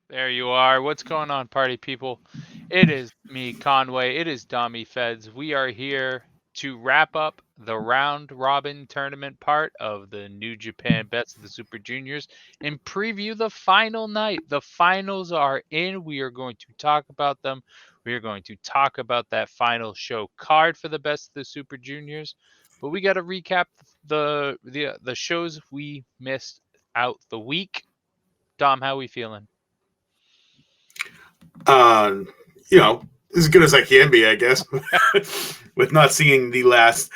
There you are. What's going on, party people? It is me, Conway. It is Dommy Feds. We are here to wrap up the round robin tournament part of the New Japan Best of the Super Juniors and preview the final night. The finals are in. We are going to talk about them. We are going to talk about that final show card for the Best of the Super Juniors. But we got to recap the shows we missed out the week. Dom, how we feeling? uh, as good as I can be, I guess, with not seeing the last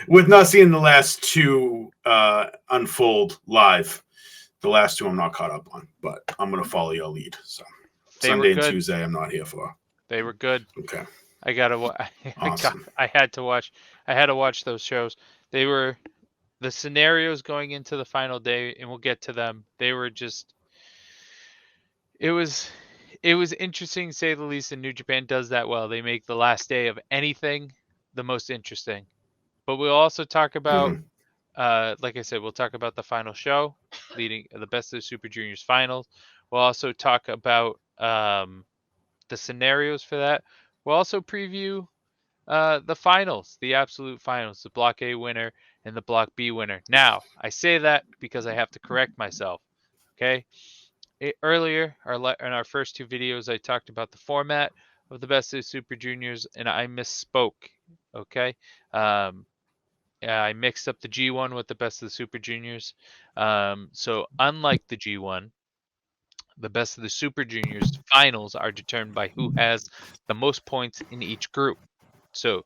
two unfold live. The last two I'm not caught up on, but I'm gonna follow your lead. So They were Sunday and good. Tuesday I'm not here for. They were good. Okay, I gotta. awesome. I had to watch. I had to watch those shows. They were the scenarios going into the final day, and we'll get to them. They were just. It was. It was interesting, to say the least. And New Japan does that well. They make the last day of anything the most interesting. But we'll also talk about. Mm-hmm. Like I said, we'll talk about the final show, leading the Best of the Super Juniors finals. We'll also talk about the scenarios for that. We'll also preview the finals, the absolute finals, the Block A winner and the Block B winner. Now, I say that because I have to correct myself. Okay, earlier, in our first two videos, I talked about the format of the Best of the Super Juniors, and I misspoke. Okay, yeah, I mixed up the G1 with the Best of the Super Juniors. So unlike the G1, the Best of the Super Juniors finals are determined by who has the most points in each group. So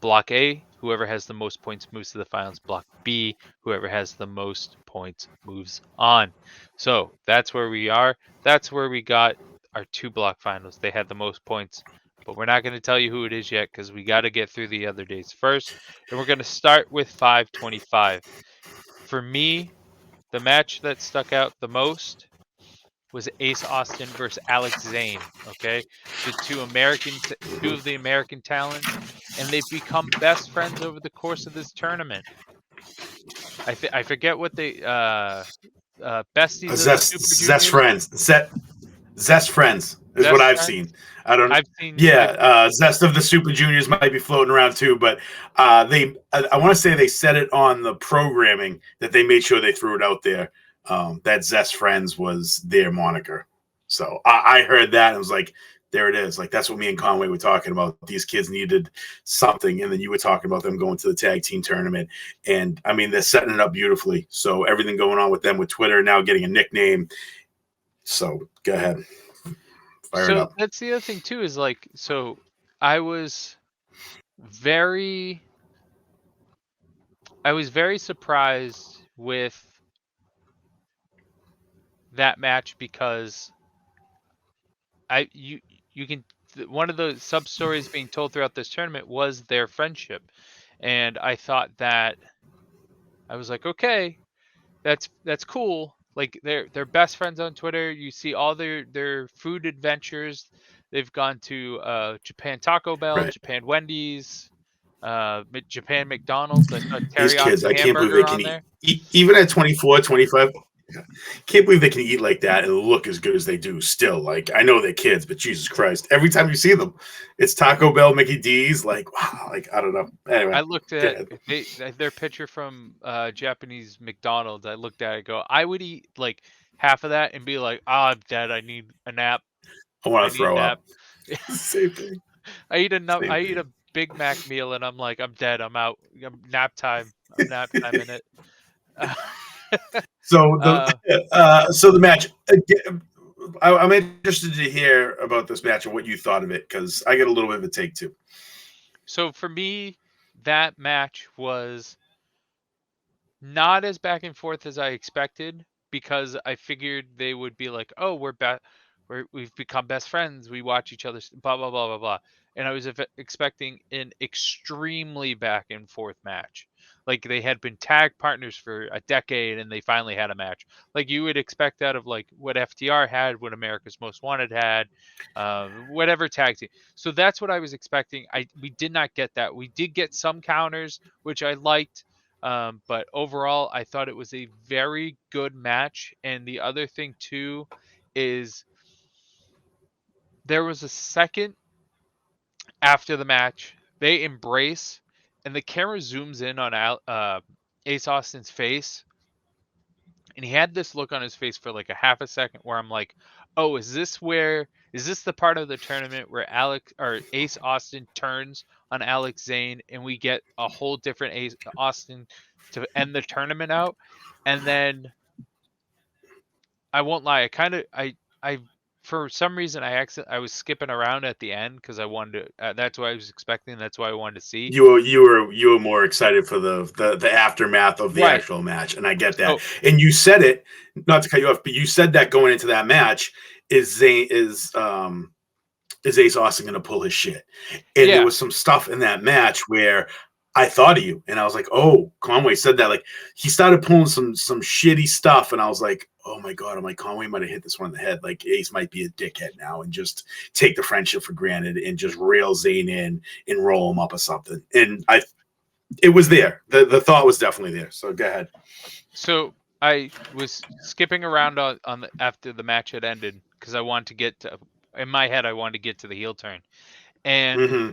Block A, whoever has the most points moves to the finals. Block B, whoever has the most points moves on. So that's where we are. That's where we got our two block finals. They had the most points, but we're not going to tell you who it is yet because we got to get through the other days first. And we're going to start with 525. For me, the match that stuck out the most was Ace Austin versus Alex Zane. Okay, the two of the American talents, and they've become best friends over the course of this tournament. I forget what they besties of the Super Zest Juniors. friends, Zest friends is what Best I've friends. seen. I don't. I've Yeah, Zest of the Super Juniors might be floating around too, but I want to say they said it on the programming that they made sure they threw it out there. That Zest Friends was their moniker. So I heard that and was like, there it is. Like that's what me and Conway were talking about. These kids needed something, and then you were talking about them going to the tag team tournament, and I mean they're setting it up beautifully. So everything going on with them with Twitter now getting a nickname. So go ahead. Fire it So up. that's the other thing too, is like, so I was very surprised with that match because you can, one of the sub stories being told throughout this tournament was their friendship, and I thought that, I was like, okay, that's cool. Like they're best friends on Twitter. You see all their food adventures. They've gone to Japan Taco Bell, Right. Japan Wendy's, Japan McDonald's. I saw These kids, teriyaki I can't believe they hamburger can on eat. there. Even at 24, 25, can't believe they can eat like that and look as good as they do still. Like, I know they're kids, but Jesus Christ. Every time you see them, it's Taco Bell, Mickey D's. Like, wow. Like, I don't know. Anyway, I looked go at ahead. their picture from Japanese McDonald's. I looked at it, go, I would eat like half of that and be like, "Ah, I'm dead. I need a nap. I want I to need a throw nap." up. Same thing. Same I eat thing. a Big Mac meal and I'm like, I'm dead. I'm out. Nap time. I'm nap time in it. So Uh, the match. I'm interested to hear about this match and what you thought of it because I get a little bit of a take too. so for me, that match was not as back and forth as I expected because I figured they would be like, "Oh, we've become best friends. We watch each other, blah blah blah blah blah." And I was expecting an extremely back and forth match. Like they had been tag partners for a decade and they finally had a match. Like you would expect out of like what FTR had, what America's Most Wanted had, whatever tag team. So that's what I was expecting. We did not get that. We did get some counters, which I liked, but overall, I thought it was a very good match. And the other thing too is there was a second after the match. They embrace, and the camera zooms in on Ace Austin's face, and he had this look on his face for like a half a second where I'm like, oh, is this the part of the tournament where Alex or Ace Austin turns on Alex Zane and we get a whole different Ace Austin to end the tournament out? And then I won't lie, I for some reason I was skipping around at the end because I wanted to. That's what I was expecting. That's what I wanted to see. You were more excited for the aftermath of the Right. actual match, and I get that. So And you said it, not to cut you off, but you said that going into that match is Ace Austin going to pull his shit? And there yeah, was some stuff in that match where I thought of you, and I was like, "Oh, Conway said that." Like he started pulling some shitty stuff, and I was like, "Oh my god!" I'm like, Conway might have hit this one in the head. Like Ace might be a dickhead now and just take the friendship for granted and just rail Zayn in and roll him up or something. And it was there. The thought was definitely there. So go ahead. so I was skipping around after the match had ended because I wanted to get to. In my head, I wanted to get to the heel turn, and Mm-hmm.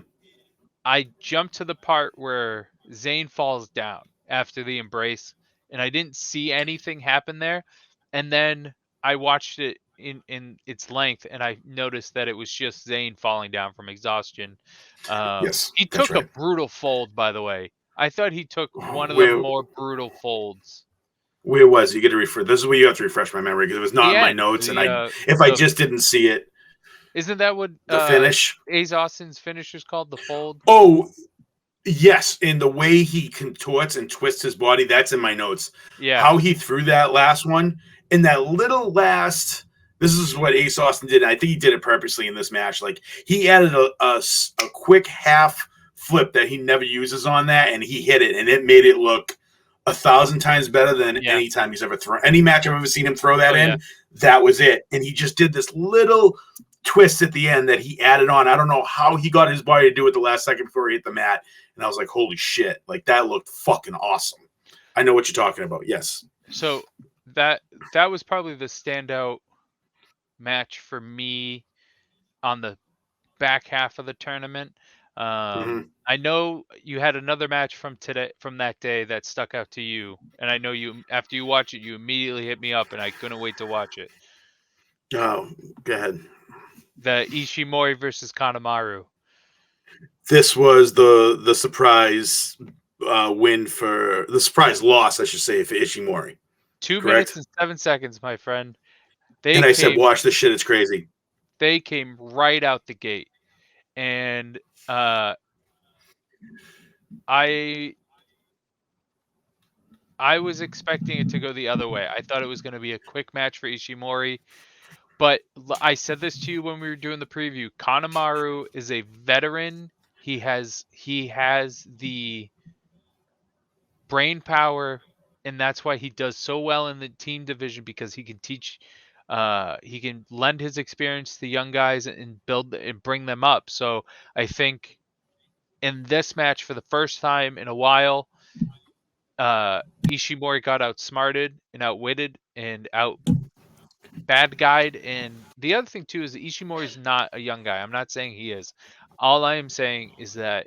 I jumped to the part where Zayn falls down after the embrace, and I didn't see anything happen there. And then I watched it in its length, and I noticed that it was just Zayn falling down from exhaustion. Yes, He that's took a right. brutal fold, by the way. I thought he took one of the Where more brutal folds. where was you get to refer? This is where you have to refresh my memory because it was not The in my end, notes, and if I the just didn't see it, isn't that what the finish. Ace Austin's finish is called, the fold? Oh, yes, and the way he contorts and twists his body, that's in my notes. Yeah, How he threw that last one in that little last. This is what Ace Austin did. And I think he did it purposely in this match. Like he added a quick half flip that he never uses on that, and he hit it, and it made it look 1,000 times better than yeah. any time he's ever thrown. Any match I've ever seen him throw that Oh yeah. in, that was it. And he just did this little twist at the end that he added on. I don't know how he got his body to do it the last second before he hit the mat. And I was like, holy shit. Like that looked fucking awesome. I know what you're talking about. Yes. So that was probably the standout match for me on the back half of the tournament. I know you had another match from that day that stuck out to you, and I know you after you watch it, you immediately hit me up, and I couldn't wait to watch it. Oh, go ahead. The Ishimori versus Kanemaru. This was the surprise win for the surprise loss, I should say, for Ishimori. 2 Correct? minutes and 7 seconds, my friend. And I said, watch this shit. It's crazy. They came right out the gate, and I was expecting it to go the other way. I thought it was going to be a quick match for Ishimori, but I said this to you when we were doing the preview. Kanemaru is a veteran. He has the brain power, and that's why he does so well in the team division, because he can teach, he can lend his experience to the young guys and build and bring them up. So I think in this match, for the first time in a while, Ishimori got outsmarted and outwitted and out bad guide. And the other thing too is that Ishimori is not a young guy. I'm not saying he is. All I am saying is that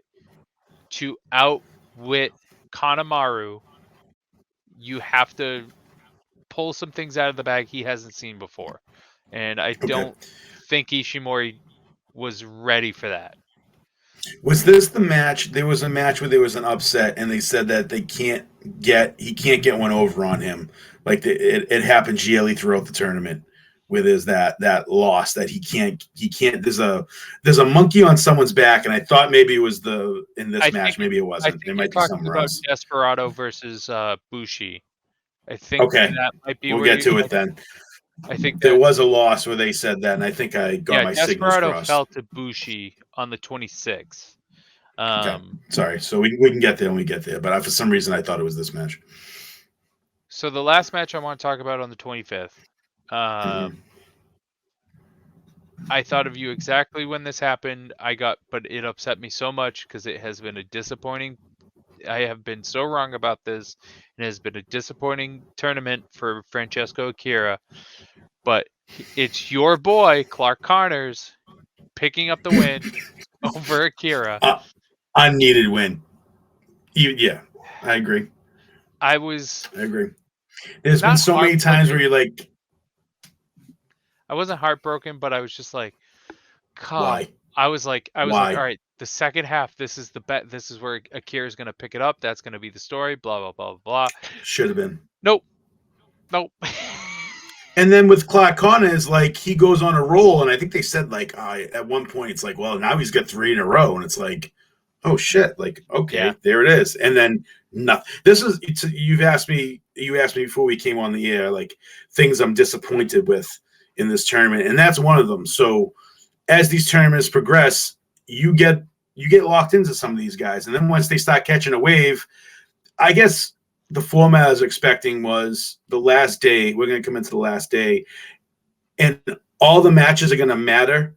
to outwit Kanemaru, you have to pull some things out of the bag he hasn't seen before. And I don't think Ishimori was ready for that. Was this the match? There was a match where there was an upset, and they said that he can't get one over on him. Like it happened GLE throughout the tournament, where there's that loss that he can't. There's a monkey on someone's back, and I thought maybe it was in this match. Maybe it wasn't. It might be somewhere else. Desperado versus Bushi. I think Okay, that might be we'll where get to it then. I think there was a loss where they said that, and I think I got my signals Desperado crossed. fell to Bushi on the 26th. Okay. Sorry. So we can get there when we get there, but for some reason I thought it was this match. So the last match I want to talk about on the 25th. I thought of you exactly when this happened. But it upset me so much because it has been a disappointing. I have been so wrong about this. It has been a disappointing tournament for Francesco Akira. But it's your boy, Clark Connors. picking up the win over Akira. Unneeded win. Yeah, I agree. I was I agree. There's been not so many times where heartbroken. you're like, I wasn't heartbroken, but I was just like, come. why? I was like, all Why? right, the second half, this is the bet. This is where Akira's going to pick it up. That's going to be the story. Blah, blah, blah, blah. Should have been. Nope. Nope. And then with Clark Connor, is like he goes on a roll, and I think they said like at one point it's like, well, now he's got 3 in a row, and it's like, oh shit, like okay, Yeah. there it is, and then nothing. This is you asked me before we came on the air, like things I'm disappointed with in this tournament, and that's one of them. So as these tournaments progress, you get locked into some of these guys, and then once they start catching a wave, I guess the format I was expecting was the last day. We're going to come into the last day, and all the matches are going to matter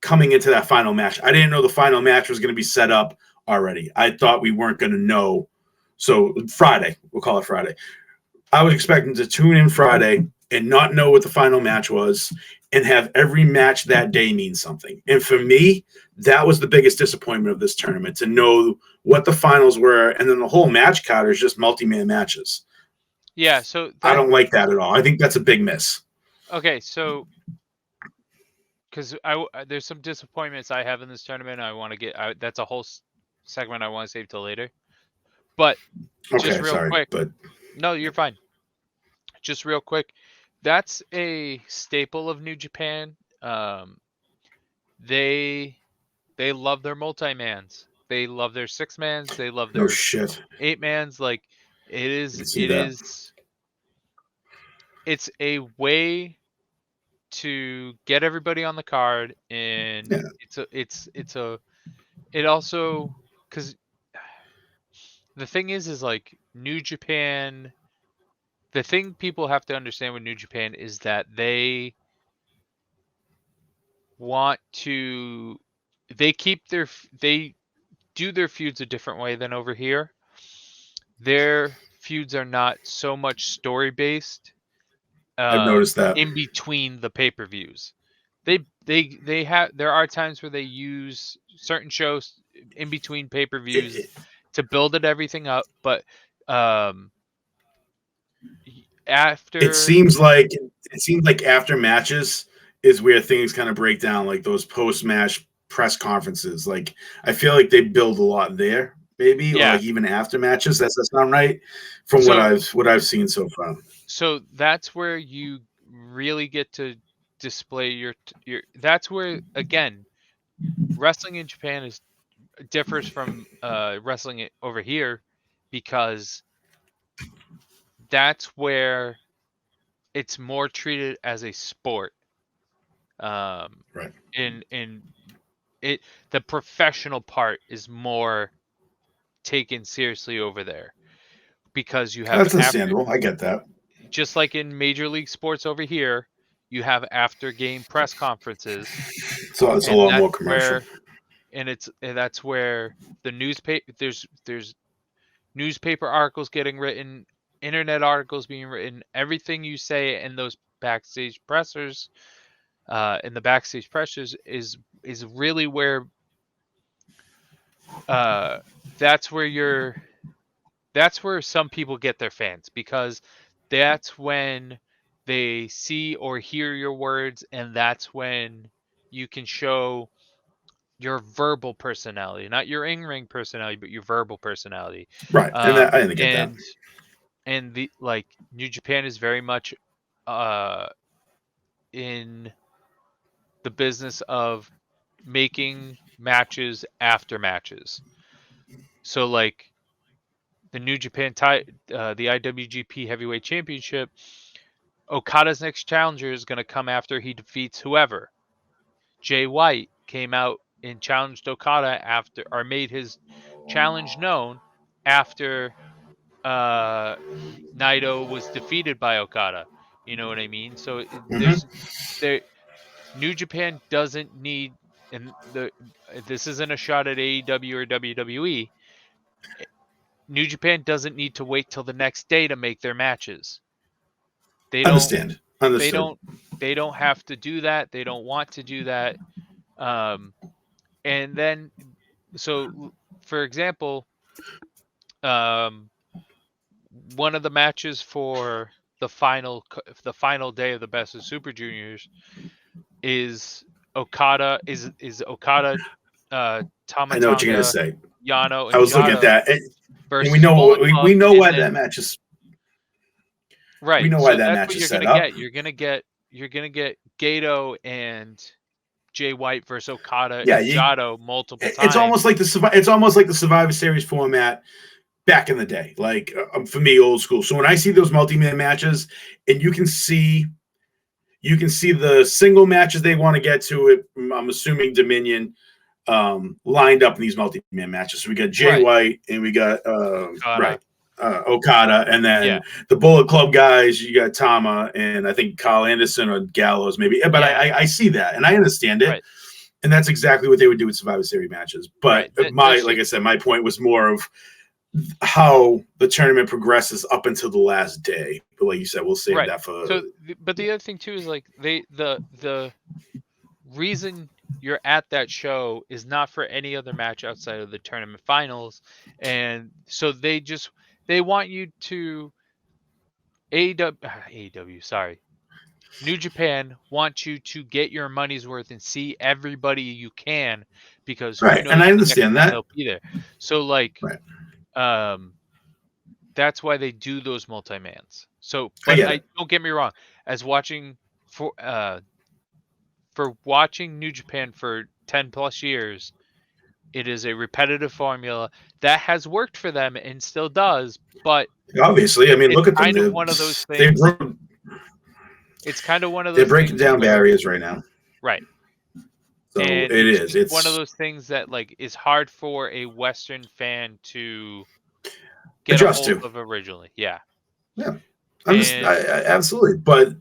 coming into that final match. I didn't know the final match was going to be set up already. I thought we weren't going to know. So Friday, we'll call it Friday. I was expecting to tune in Friday and not know what the final match was and have every match that day mean something. And for me, that was the biggest disappointment of this tournament, to know what the finals were, and then the whole match card is just multi-man matches. Yeah, so I don't like that at all. I think that's a big miss. Okay, so because there's some disappointments I have in this tournament. I want to get that's a whole segment I want to save till later. But just real quick, but no, you're fine. Just real quick, that's a staple of New Japan. They love their multi-mans. They love their 6-mans. They love their 8-mans. Like it's a way to get everybody on the card, and it also, because the thing is like New Japan. The thing people have to understand with New Japan is that they want to, they do their feuds a different way than over here. Their feuds are not so much story based. I've noticed that in between the pay-per-views, there are times where they use certain shows in between pay-per-views to build everything up, but after it seems like after matches is where things kind of break down, like those post-match press conferences. Like I feel like they build a lot there, maybe, or like even after matches. That's not right from what I've seen so far. So that's where you really get to display your. That's where, again, wrestling in Japan differs from wrestling over here, because that's where it's more treated as a sport. Right. In it, the professional part is more taken seriously over there, because you have That's understandable. I get that. Just like in Major League Sports over here, you have after game press conferences. So it's a lot more commercial. And that's where the newspaper there's newspaper articles getting written, internet articles being written, everything you say in those backstage pressers, in the backstage pressers is really where that's where some people get their fans, because that's when they see or hear your words, and that's when you can show your verbal personality, not your in-ring personality, but your verbal personality. Right. And I get that. And the New Japan is very much in the business of making matches after matches. So like the New Japan the IWGP Heavyweight Championship, Okada's next challenger is going to come after he defeats whoever. Jay White came out and challenged Okada after, or made his challenge known after Naito was defeated by Okada. You know what I mean? So New Japan doesn't need, and this isn't a shot at AEW or WWE. New Japan doesn't need to wait till the next day to make their matches. They don't Understood. They don't have to do that. They don't want to do that. And then, so for example, one of the matches for the final day of the Best of Super Juniors is Okada I know what you're gonna Tamatanga, say. Yano, I and was looking at Jado that, and we versus know Bullet Club, we know and why that then match is. We right. know why So that that's match what is you're set gonna up. get. You're gonna get Gato and Jay White versus Okada Yeah, and Jado multiple it's almost times. like the Survivor Series format back in the day. Like for me, old school. So when I see those multi-man matches, and you can see the single matches they want to get to it. I'm assuming Dominion lined up in these multi-man matches. So we got Jay Right. White and we got Okada. Okada, and Yeah. then the Bullet Club guys. You got Tama and I think Kyle Anderson or Gallows maybe. But Yeah. I see that and I understand it. Right. And that's exactly what they would do with Survivor Series matches. But Right. That's like just I said, my point was more of how the tournament progresses up until the last day. But like you said, we'll save right. that for. So, but the other thing too is like the reason you're at that show is not for any other match outside of the tournament finals, and so they want you to AEW, sorry, New Japan wants you to get your money's worth and see everybody you can, because who Right, and knows I the next understand time that. they'll be there. So like, Right, um, that's why they do those multi-mans. So, I but get I it. don't get me wrong, as watching for watching New Japan for 10 plus years, it is a repetitive formula that has worked for them and still does, but Obviously, I mean, it's look at them. kind of one of those They things. It's kind of one of they're those breaking things down where, barriers right now. right. So And it it's is. just one of It's those things that like is hard for a Western fan to get a adjust hold to. of originally. Yeah. Yeah, And I absolutely. But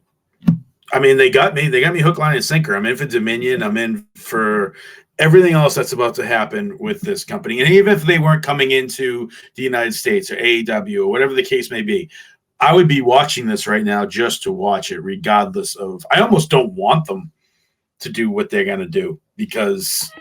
I mean, they got me. They got me hook, line, and sinker. I'm in for Dominion. I'm in for everything else that's about to happen with this company. And even if they weren't coming into the United States or AEW or whatever the case may be, I would be watching this right now just to watch it, regardless of. I almost don't want them to do what they're gonna do because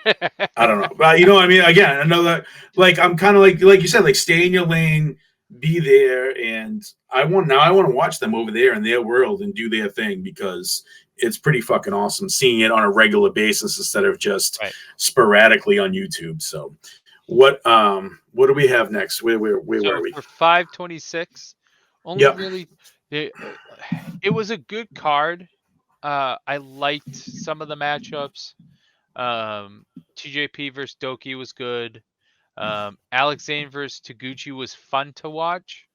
I don't know. But you know what I mean? Again, another like I'm kind of like you said, like stay in your lane, be there, and I want to watch them over there in their world and do their thing because it's pretty fucking awesome seeing it on a regular basis instead of just right. sporadically on YouTube. So what do we have next? Where were So we? for 526, only Yep. really it, it was a good card. I liked some of the matchups. TJP versus Doki was good. Alex Zane versus Taguchi was fun to watch.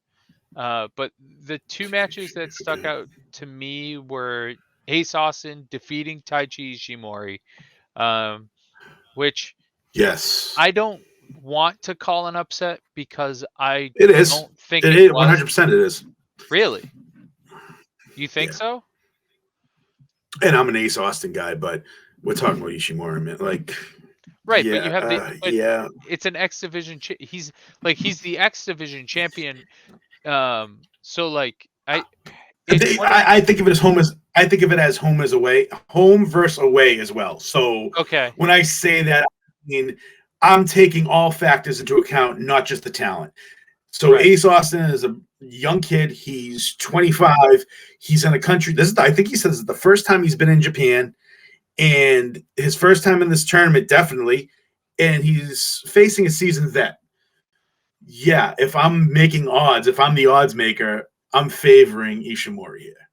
But the two matches that stuck out to me were Ace Austin defeating Taichi Ishimori, which Yes. I don't want to call an upset because I It is. don't think It it is was. 100%. It is. Really? You think Yeah. so? And I'm an Ace Austin guy, but we're talking about Ishimori, man. Like, Right, but you yeah, have but yeah. it's an X Division. He's the X Division champion. So like it's one of I think of it as home as I think of it as home as away, home versus away as well. So okay, when I say that, I mean I'm taking all factors into account, not just the talent. So right. Ace Austin is a young kid. He's 25. He's in a country. I think he says this is the first time he's been in Japan, and his first time in this tournament, definitely. And he's facing a seasoned vet. Yeah, if I'm making odds, if I'm the odds maker, I'm favoring Ishimori here.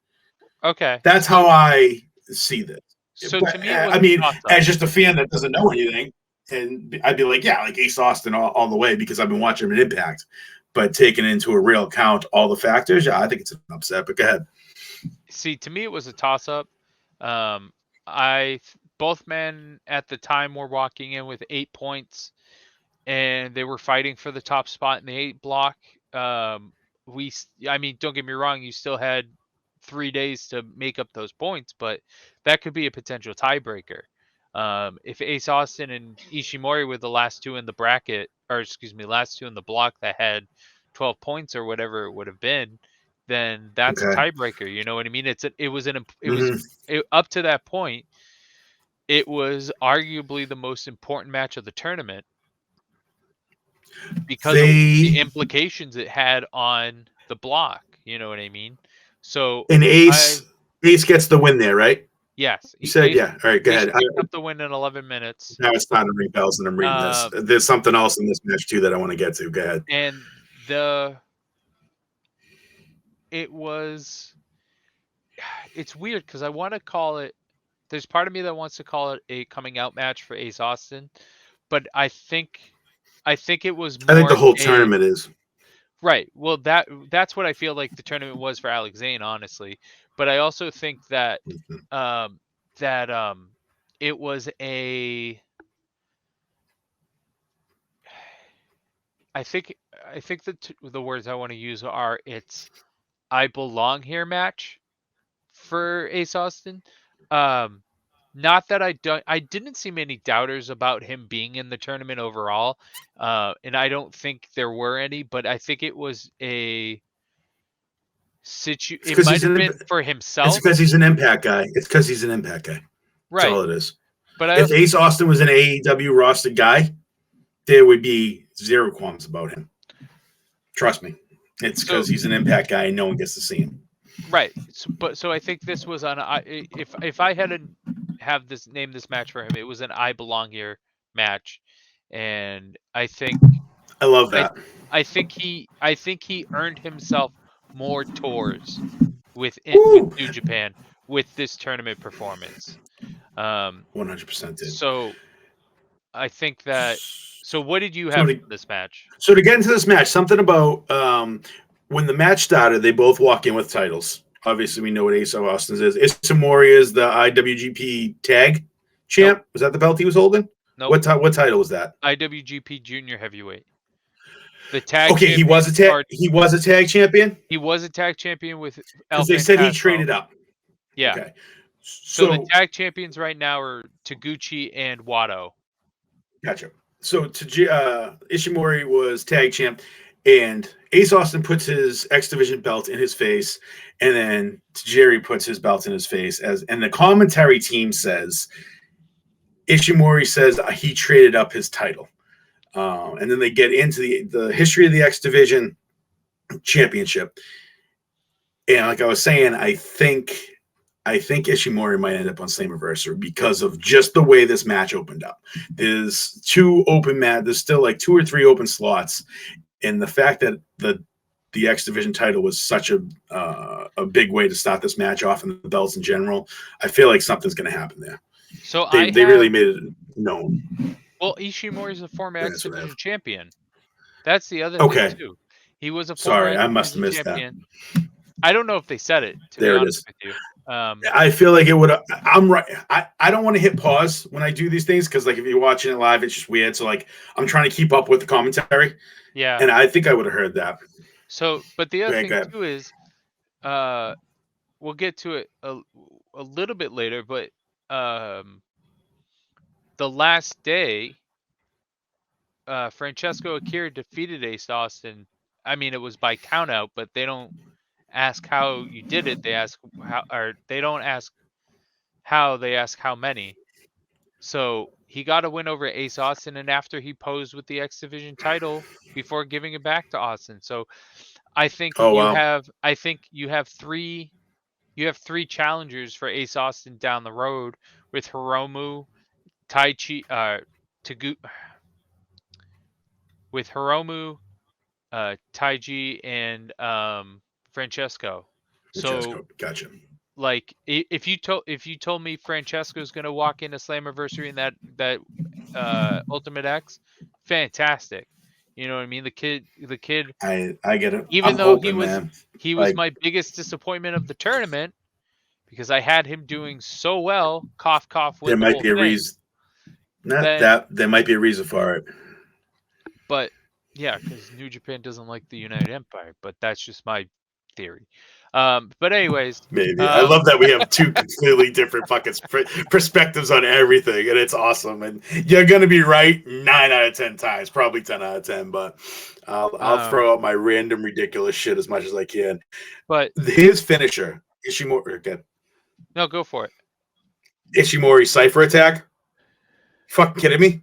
Okay, That's how I see this. so But to me it was I a mean, toss up. as just a fan that doesn't know anything, and I'd be like, yeah, like Ace Austin all the way because I've been watching him in Impact. But taking into a real account all the factors, yeah, I think it's an upset. But go ahead. See, to me it was a toss up. Um, both men at the time were walking in with 8 points, and they were fighting for the top spot in the 8 block. Um, I mean, don't get me wrong, you still had 3 days to make up those points, but that could be a potential tiebreaker. If Ace Austin and Ishimori were the last two in the bracket, or excuse me, last two in the block that had 12 points or whatever it would have been, then that's a Okay. tiebreaker. You know what I mean? It was Mm-hmm. up to that point. it was arguably the most important match of the tournament because of the implications it had on the block. You know what I mean? So and Ace gets the win there, right? Yes. You said, yeah. All right, go ahead. Picked up the win in 11 minutes. Now it's time to ring bells, and I'm reading this. There's something else in this match, too, that I want to get to. Go ahead. And it's weird because I want to call it, there's part of me that wants to call it a coming out match for Ace Austin, but I think it was more I think the whole tournament is. Right. Well, that's what I feel like the tournament was for Alex Zane, honestly. But I also think that it was I think the words I want to use are it's I belong here match for Ace Austin. Not that I didn't see many doubters about him being in the tournament overall, and I don't think there were any, but I think it was a it might have been for himself. It's because he's an Impact guy. That's right. all it is. But if Ace Austin was an AEW roster guy, there would be zero qualms about him. Trust me. It's because he's an Impact guy and no one gets to see him. Right. So I think this was on if I had to have name this match for him, it was an I belong here match, and I think I love that. I think he earned himself more tours with New Japan with this tournament performance. 100% did. So I think that. So what did you have for this match? So to get into this match, something about when the match started, they both walk in with titles. Obviously, we know what Ace Austin's is. Ishimori is the IWGP Tag Champ. Nope. Was that the belt he was holding? No. Nope. What title was that? IWGP Junior Heavyweight. The tag. Okay, he was a tag. He was a tag champion. He was a tag champion with. Because they said he traded up. Yeah. Okay. So the tag champions right now are Taguchi and Wato. Gotcha. So Ishimori was tag champ, and Ace Austin puts his X Division belt in his face, and then Tajiri puts his belt in his face. And the commentary team says, Ishimori says he traded up his title. And then they get into the history of the X Division championship. And like I was saying, I think Ishimori might end up on Slammiversary because of just the way this match opened up. There's there's still like 2 or 3 open slots. And the fact that the X Division title was such a big way to start this match off, and the belts in general, I feel like something's going to happen there. So they really made it known. Well, Ishimori is a former X Division champion. That's the other thing too. He was a former I must have missed champion. That. I don't know if they said it. There it is. With you. I feel like it would. I'm right. I don't want to hit pause when I do these things because, like, if you're watching it live, it's just weird. So, like, I'm trying to keep up with the commentary. Yeah. And I think I would have heard that. So, but the other thing too is, we'll get to it a little bit later, but the last day, Francesco Akira defeated Ace Austin. I mean, it was by countout, but they don't ask how you did it. They ask how, or they don't ask how. They ask how many. So he got a win over Ace Austin, and after he posed with the X Division title before giving it back to Austin. So I think you have 3 challengers for Ace Austin down the road with Hiromu, Taiji, and Francesco. So gotcha. Like if you told me Francesco's gonna walk into Slammiversary in that Ultimate X, fantastic. You know what I mean? The kid. I get it. Even though he was my biggest disappointment of the tournament because I had him doing so well. Cough, cough. There might be a reason. There might be a reason for it. But yeah, because New Japan doesn't like the United Empire. But that's just my theory. But anyways, maybe I love that we have 2 completely different fucking perspectives on everything, and it's awesome. And you're gonna be right 9 out of 10 times, probably 10 out of 10. But I'll throw out my random ridiculous shit as much as I can. But his finisher, Ishimori, again. No, go for it. Ishimori Cypher attack. Fucking kidding me?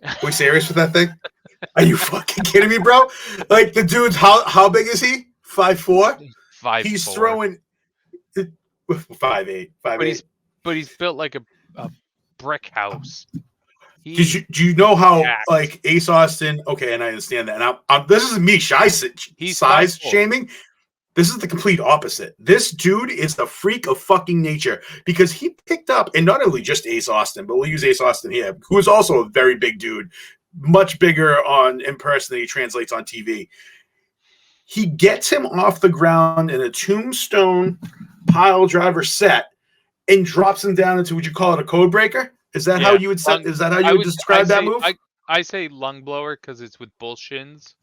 Are we serious with that thing? Are you fucking kidding me, bro? Like the dude's how big is he? 5'4"? 5'4". He's throwing 5'8". But he's built like a brick house. Do you know how like Ace Austin? Okay, and I understand that. And this is me size shaming. This is the complete opposite. This dude is a freak of fucking nature because he picked up, and not only just Ace Austin, but we'll use Ace Austin here, who is also a very big dude, much bigger in person than he translates on TV. He gets him off the ground in a tombstone pile driver set and drops him down into, would you call it a code breaker? Is that how you would set? Is that how you would describe that move? I say lung blower because it's with both shins.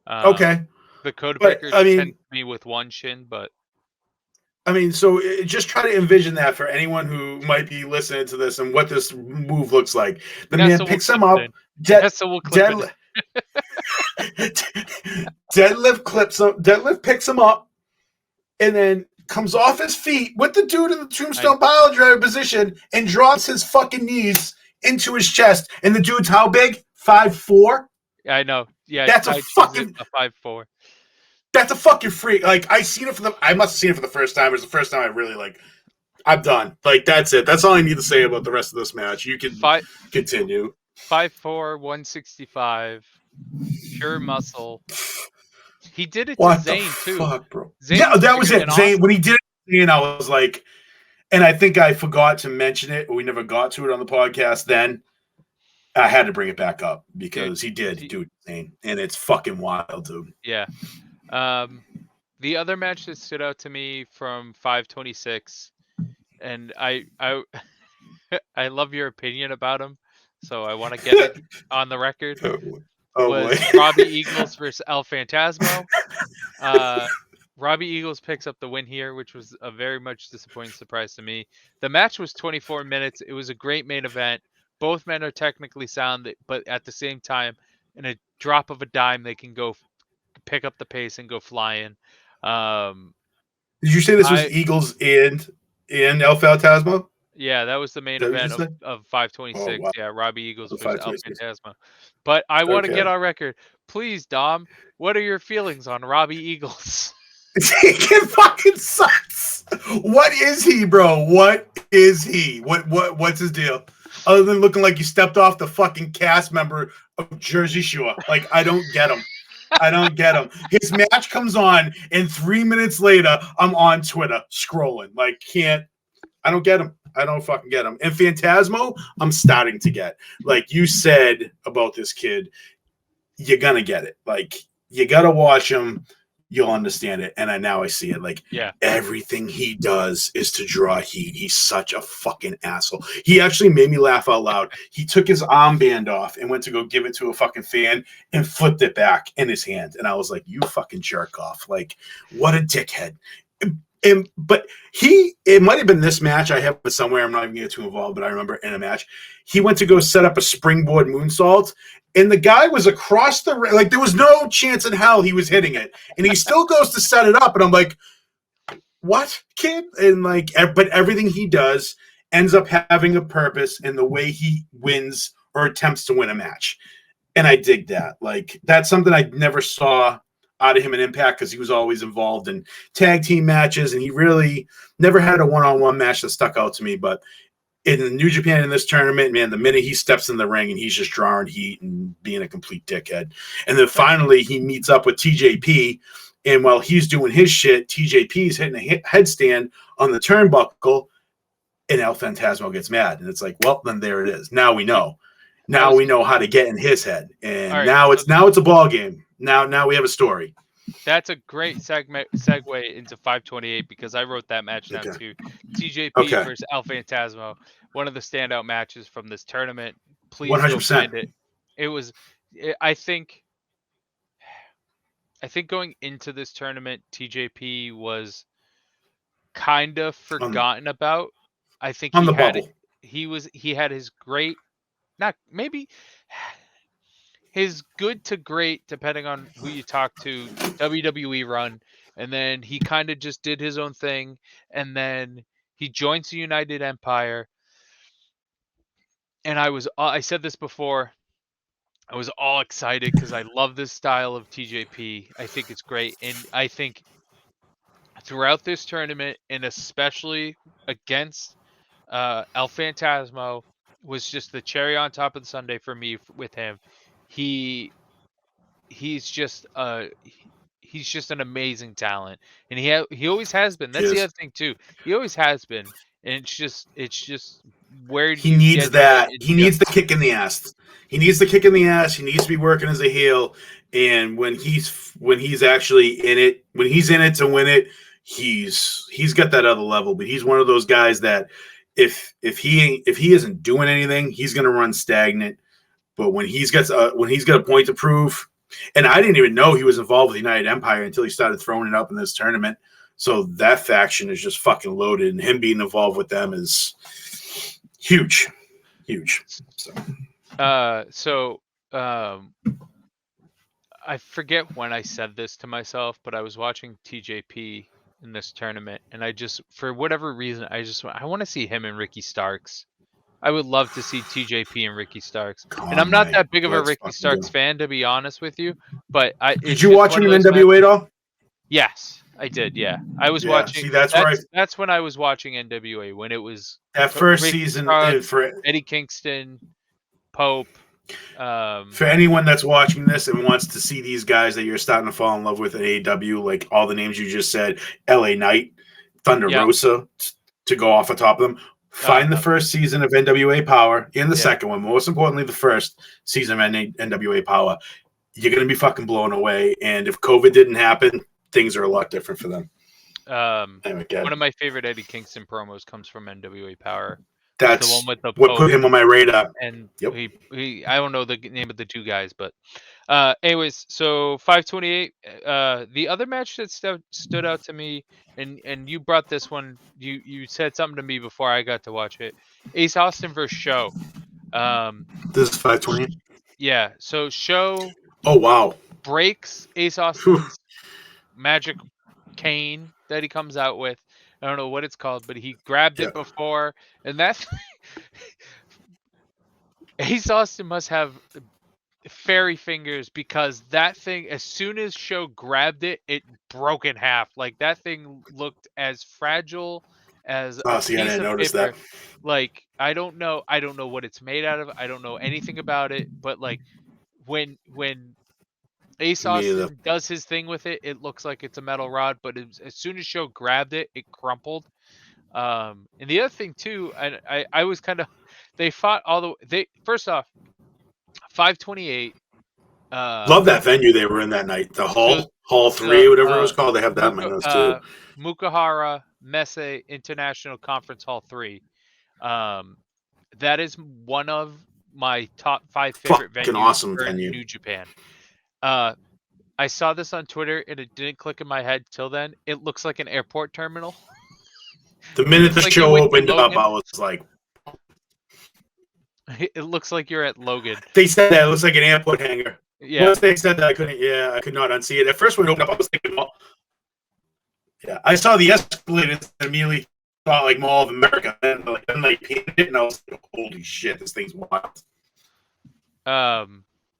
Okay. The code breakers tend to be with one shin, but I mean, so just try to envision that for anyone who might be listening to this and what this move looks like. The man picks him up. Deadlift picks him up, and then comes off his feet with the dude in the tombstone pile driver position and drops his fucking knees into his chest. And the dude's how big? 5'4". I know. Yeah, that's a fucking 5'4". That's a fucking freak. Like I must have seen it for the first time. It was the first time I really I'm done. Like that's it. That's all I need to say about the rest of this match. You can continue. 5'4", 165, pure muscle. He did it to Zayn too. Fuck, bro. Yeah, that was it. Zayn, when he did it, Zayn, I was like, and I think I forgot to mention it. We never got to it on the podcast then. I had to bring it back up because he did do it, Zayn, and it's fucking wild, dude. Yeah. The other match that stood out to me from 526, and I I love your opinion about him, so I want to get it on the record. Was Robbie Eagles versus El Phantasmo. Robbie Eagles picks up the win here, which was a very much disappointing surprise to me. The match was 24 minutes. It was a great main event. Both men are technically sound, but at the same time, in a drop of a dime, they can go pick up the pace and go flying. Did you say this was Eagles and El Phantasmo? Yeah, that was the main event of 526. Oh, wow. Yeah, Robbie Eagles versus El Phantasmo. But I want to get on record. Please, Dom, what are your feelings on Robbie Eagles? It fucking sucks. What is he, bro? What is he? What's his deal? Other than looking like you stepped off the fucking cast member of Jersey Shore. Like, I don't get him. His match comes on, and 3 minutes later, I'm on Twitter scrolling. Like, I don't get him. I don't fucking get him. And Phantasmo, I'm starting to get. Like you said about this kid, you're going to get it. Like, you got to watch him. You'll understand it. And now I see it. Like, everything he does is to draw heat. He's such a fucking asshole. He actually made me laugh out loud. He took his armband off and went to go give it to a fucking fan and flipped it back in his hand. And I was like, you fucking jerk off. Like, what a dickhead. But it might have been this match. I have it somewhere. I'm not even going to get too involved, but I remember in a match, he went to go set up a springboard moonsault, and the guy was across the ring. Like, there was no chance in hell he was hitting it, and he still goes to set it up, and I'm like, what, kid? And like, but everything he does ends up having a purpose in the way he wins or attempts to win a match, and I dig that. Like, that's something I never saw out of him in Impact because he was always involved in tag team matches, and he really never had a one-on-one match that stuck out to me. But in New Japan in this tournament, man, the minute he steps in the ring and he's just drawing heat and being a complete dickhead. And then finally he meets up with TJP, and while he's doing his shit, TJP's hitting a headstand on the turnbuckle, and El Phantasmo gets mad. And it's like, well, then there it is. Now we know. Now we know how to get in his head. And now it's a ball game. Now we have a story. That's a great segue into 528 because I wrote that match down too. TJP versus El Phantasmo, one of the standout matches from this tournament. Please 100%. Go find it. It was, I think going into this tournament, TJP was kind of forgotten about. I think on the bubble. He had his great, not maybe. His good to great, depending on who you talk to, WWE run, and then he kind of just did his own thing, and then he joins the United Empire, and I said this before, I was all excited because I love this style of TJP. I think it's great, and I think throughout this tournament, and especially against El Phantasmo, was just the cherry on top of the sundae for me with him. He's just he's just an amazing talent, and he always has been. That's the other thing too. He always has been, and it's just where do He you needs get to it? that. It's He needs the just kick in the ass. He needs the kick in the ass. He needs to be working as a heel. And when he's actually in it, when he's in it to win it, he's got that other level. But he's one of those guys that if he isn't doing anything, he's gonna run stagnant. But when he's got a point to prove, and I didn't even know he was involved with the United Empire until he started throwing it up in this tournament. So that faction is just fucking loaded, and him being involved with them is huge. so I forget when I said this to myself, but I was watching TJP in this tournament, and I just, for whatever reason, I want to see him and Ricky Starks. I would love to see TJP and Ricky Starks. And I'm not that big of a Ricky Starks fan, to be honest with you, but Did you watch him in NWA at all? Yes, I did. Yeah, I was watching. See, that's when I was watching NWA, when it was that first Ricky season Starks, for Eddie Kingston, Pope. For anyone that's watching this and wants to see these guys that you're starting to fall in love with at AEW, like all the names you just said, LA Knight, Thunder Rosa, to go off atop of them, find the first season of NWA Power and the second one. Most importantly, the first season of NWA Power. You're going to be fucking blown away. And if COVID didn't happen, things are a lot different for them. One of my favorite Eddie Kingston promos comes from NWA Power. That's the one with the what put him on my radar. And I don't know the name of the two guys, but anyways, so 528. The other match that stood out to me, and you brought this one. You said something to me before I got to watch it. Ace Austin versus Show. This is 528. Yeah. So Show. Oh wow. Breaks Ace Austin's magic cane that he comes out with. I don't know what it's called, but he grabbed it before, and that's Ace Austin must have fairy fingers, because that thing, as soon as Show grabbed it, it broke in half. Like, that thing looked as fragile as a piece of paper. That. Like, I don't know what it's made out of. I don't know anything about it, but like when Ace Austin does his thing with it, it looks like it's a metal rod, but as soon as Show grabbed it, it crumpled. And the other thing too, I was kind of, they fought all the first off, 528. Love that venue they were in that night. The Hall 3, whatever it was called. They have that in my notes too. Mukahara Messe International Conference Hall 3. That is one of my top 5 favorite venues for New Japan. I saw this on Twitter and it didn't click in my head till then. It looks like an airport terminal. The minute the show opened up, I was like, it looks like you're at Logan. They said that it looks like an airport hangar. Yeah. Once they said that, I could not unsee it. At first when it opened up, I was thinking, I saw the escalator and immediately thought like Mall of America, and then they painted it, and I was like, holy shit, this thing's wild.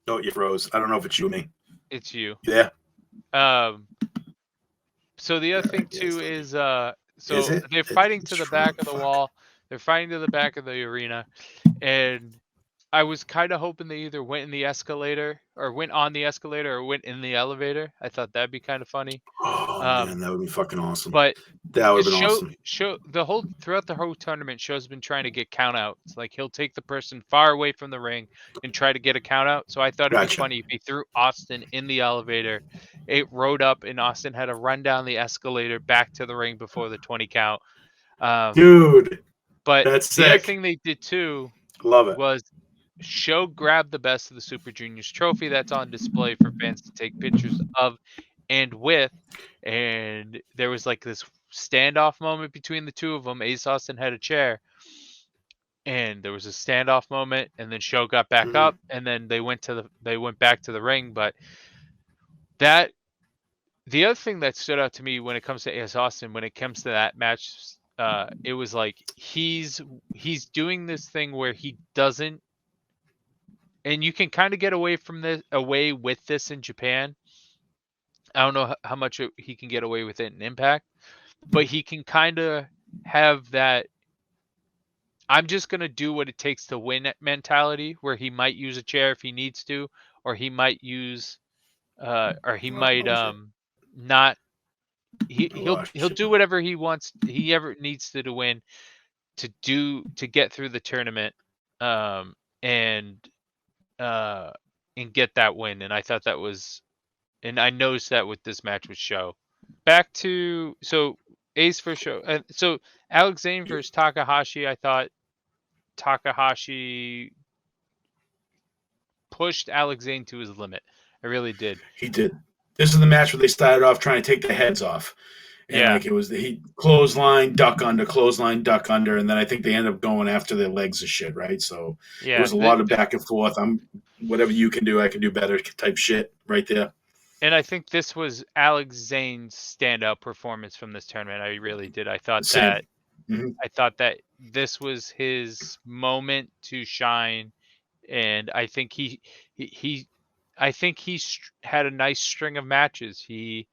No, you froze. I don't know if it's you or me. It's you. Yeah. So the other thing too is they're fighting to the back of the wall. They're fighting to the back of the arena, and I was kind of hoping they either went in the escalator, or went on the escalator, or went in the elevator. I thought that'd be kind of funny. Oh man, that would be fucking awesome. But that would have been awesome. Throughout the whole tournament, Show's been trying to get count outs. Like, he'll take the person far away from the ring and try to get a count out. So I thought it'd be funny if he threw Austin in the elevator. It rode up, and Austin had to run down the escalator back to the ring before the 20 count. Dude, but that's the sick. other thing they did too, love it, was Show grabbed the best of the Super Juniors trophy that's on display for fans to take pictures of and with, and there was like this standoff moment between the two of them. Ace Austin had a chair, and there was a standoff moment, and then Show got back up, and then they went back to the ring. But the other thing that stood out to me when it comes to Ace Austin, when it comes to that match it was like he's doing this thing where he doesn't, and you can kind of get away with this in Japan. I don't know how much he can get away with it in Impact, but he can kind of have that I'm just going to do what it takes to win mentality, where he might use a chair if he needs to, or he might use or he might not he'll do whatever he ever needs to win to get through the tournament, and get that win. And I thought that was, and I noticed that with this match with Show. Back to Ace for Show. So Alex Zane versus Takahashi. I thought Takahashi pushed Alex Zane to his limit. I really did. He did. This is the match where they started off trying to take the heads off. And like it was he clothesline, duck under, and then I think they ended up going after their legs and shit, right? So it was a lot of back and forth. Whatever you can do, I can do better type shit right there. And I think this was Alex Zane's standout performance from this tournament. I really did. I thought that I thought that this was his moment to shine, and I think he had a nice string of matches. He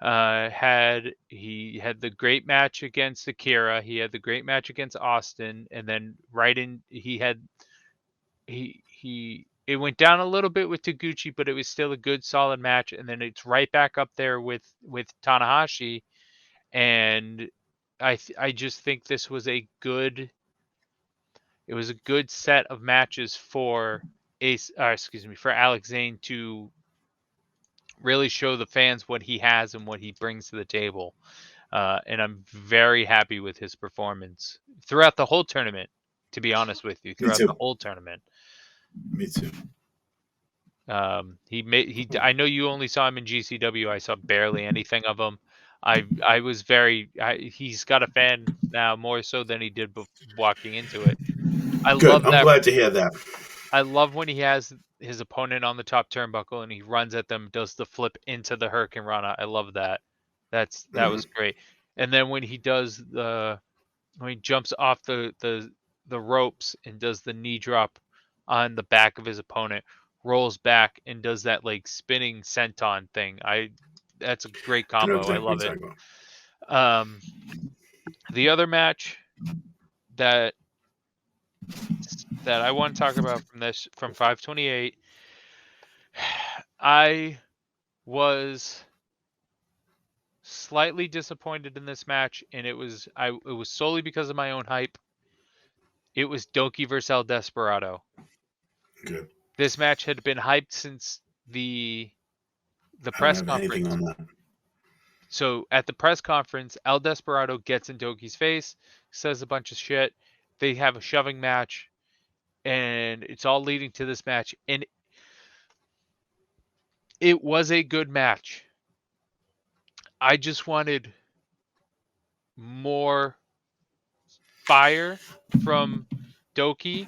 had the great match against Akira. He had the great match against Austin, and then it went down a little bit with Taguchi, but it was still a good solid match. And then it's right back up there with Tanahashi, and I just think this was a good set of matches for Alex Zane to really show the fans what he has and what he brings to the table. And I'm very happy with his performance throughout the whole tournament, to be honest with you, the whole tournament. Me too. I know you only saw him in GCW. I saw barely anything of him. He's got a fan now more so than he did walking into it. I'm glad to hear that. I love when he has his opponent on the top turnbuckle and he runs at them, does the flip into the Hurricane Rana. I love that. That was great. And then when he does when he jumps off the ropes and does the knee drop on the back of his opponent, rolls back and does that like spinning senton thing. That's a great combo. I love it. The other match that I want to talk about from 528, I was slightly disappointed in this match, and it was solely because of my own hype. It was Doki versus El Desperado. Good. This match had been hyped since the press conference. So at the press conference, El Desperado gets in Doki's face, says a bunch of shit. They have a shoving match, and it's all leading to this match. And it was a good match. I just wanted more fire from Doki.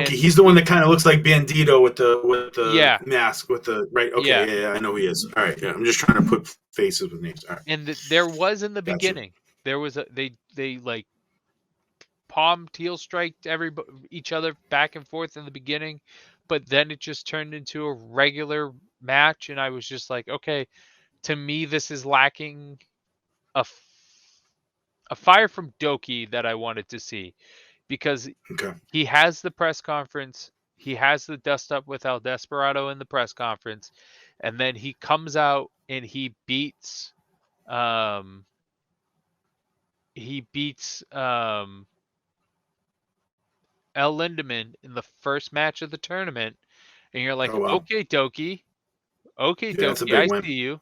He's the one that kind of looks like Bandito with the mask with the right. Okay, yeah, I know he is. All right, yeah, I'm just trying to put faces with names. All right. And there was in the beginning, there was they like palm heel striked each other back and forth in the beginning, but then it just turned into a regular match, and I was just like, okay, to me this is lacking a fire from Doki that I wanted to see, because he has the press conference, he has the dust up with El Desperado in the press conference, and then he comes out and he beats El Lindemann in the first match of the tournament, and you're like, okay, Doki, I see you.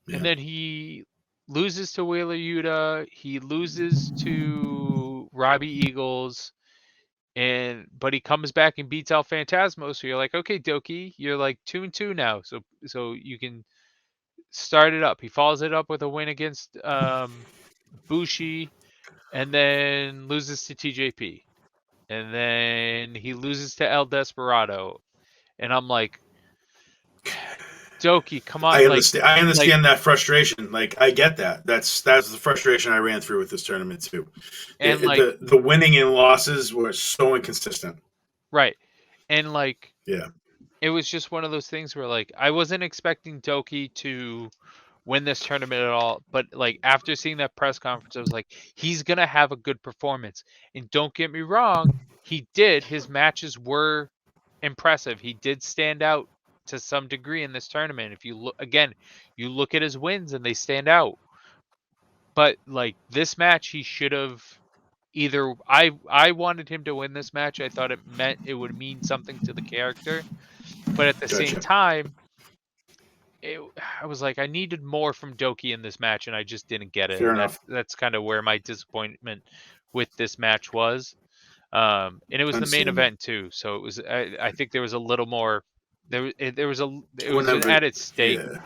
Yeah. And then he loses to Wheeler Yuta, he loses to Robbie Eagles, but he comes back and beats El Phantasmo. So you're like, okay, Doki, you're like 2-2 now, so you can start it up. He follows it up with a win against Bushi, and then loses to TJP, and then he loses to El Desperado, and I'm like, Doki, come on, I like, understand. I understand that frustration. Like I get that. That's the frustration I ran through with this tournament too. and like, The winning and losses were so inconsistent. right, and like, Yeah, it was just one of those things where like I wasn't expecting Doki to win this tournament at all, but like after seeing that press conference, I was like, he's gonna have a good performance. And don't get me wrong, he did. His matches were impressive. He did stand out to some degree in this tournament. If you look again, you look at his wins and they stand out. But like this match, he should have either I wanted him to win this match. I thought it would mean something to the character, but at the same gotcha. time, I was like, I needed more from Doki in this match, and I just didn't get it. Fair And enough. that's kind of where my disappointment with this match was. And it was the main Understandable. event too, so it was. I think there was a little more. There was it was an Whenever, added stake. yeah.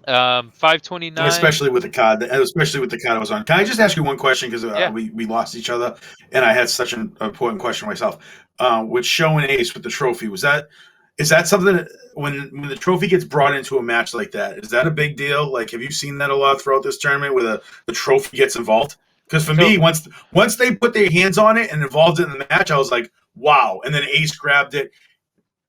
529. Especially with the card, especially with the card I was on. Can I just ask you one question? Because Yeah. we lost each other, and I had such an important question myself. With Show and Ace with the trophy, is that something that when the trophy gets brought into a match like that, is that a big deal? Like, have you seen that a lot throughout this tournament where the trophy gets involved? Because for So me, once they put their hands on it and involved it in the match, I was like, wow. And then Ace grabbed it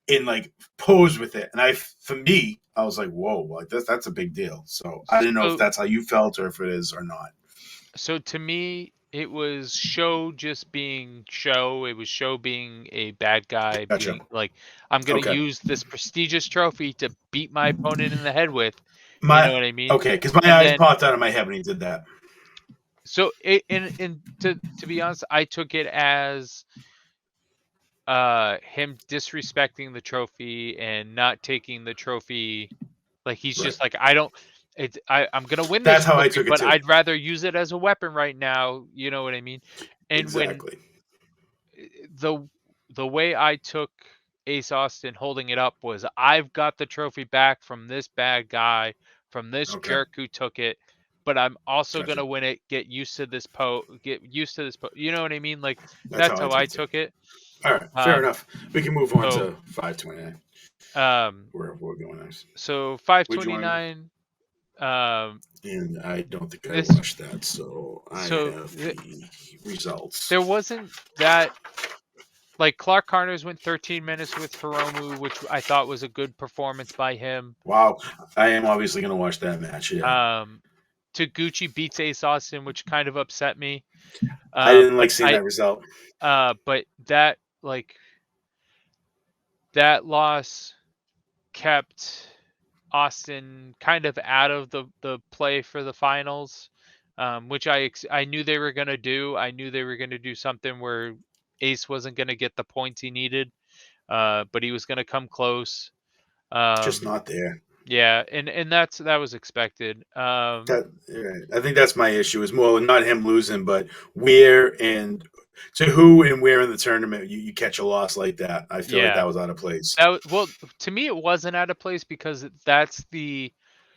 and like posed with it, and for me, I was like, whoa, like that's a big deal. So I didn't know if so that's how you felt or if it is or not. so to me, it was Show just being Show. It was Show being a bad guy, Gotcha. being like, I'm gonna Okay. use this prestigious trophy to beat my opponent in the head with. You know My what I mean? okay, because my And eyes then popped out of my head when he did that. so it and to be honest, I took it as him disrespecting the trophy and not taking the trophy. Like he's Right. just like, I'm gonna win this That's how I trophy, took it but too. I'd rather use it as a weapon right now. You know what I mean? And when Exactly. the the way I took Ace Austin holding it up was, I've got the trophy back from this bad guy, from this Okay. jerk who took it, but I'm also Gotcha. gonna win it. Get used to this you know what I mean? Like That's that's how I how took I it too. took it. All right. Fair Um, enough. We can move on so to 529. um, Where we're going next. so Would you want? 529. Um, And I don't think I this watched that, so I so have the results. there wasn't that, like, Clark Connors went 13 minutes with Hiromu, which I thought was a good performance by him. Wow. I am obviously going to watch that match. Yeah. Taguchi beats Ace Austin, which kind of upset me. I didn't But like seeing that result. but that, like, that loss kept Austin kind of out of the play for the finals, which I knew they were gonna do. I knew they were gonna do something where Ace wasn't gonna get the points he needed, but he was gonna come close. Just Um, not there. yeah, and that was expected. I think that's my issue. Is more not him losing, but where and to who and where in the tournament you catch a loss like that. I feel like Yeah, that was out of place. well, to me it wasn't out of place because that's the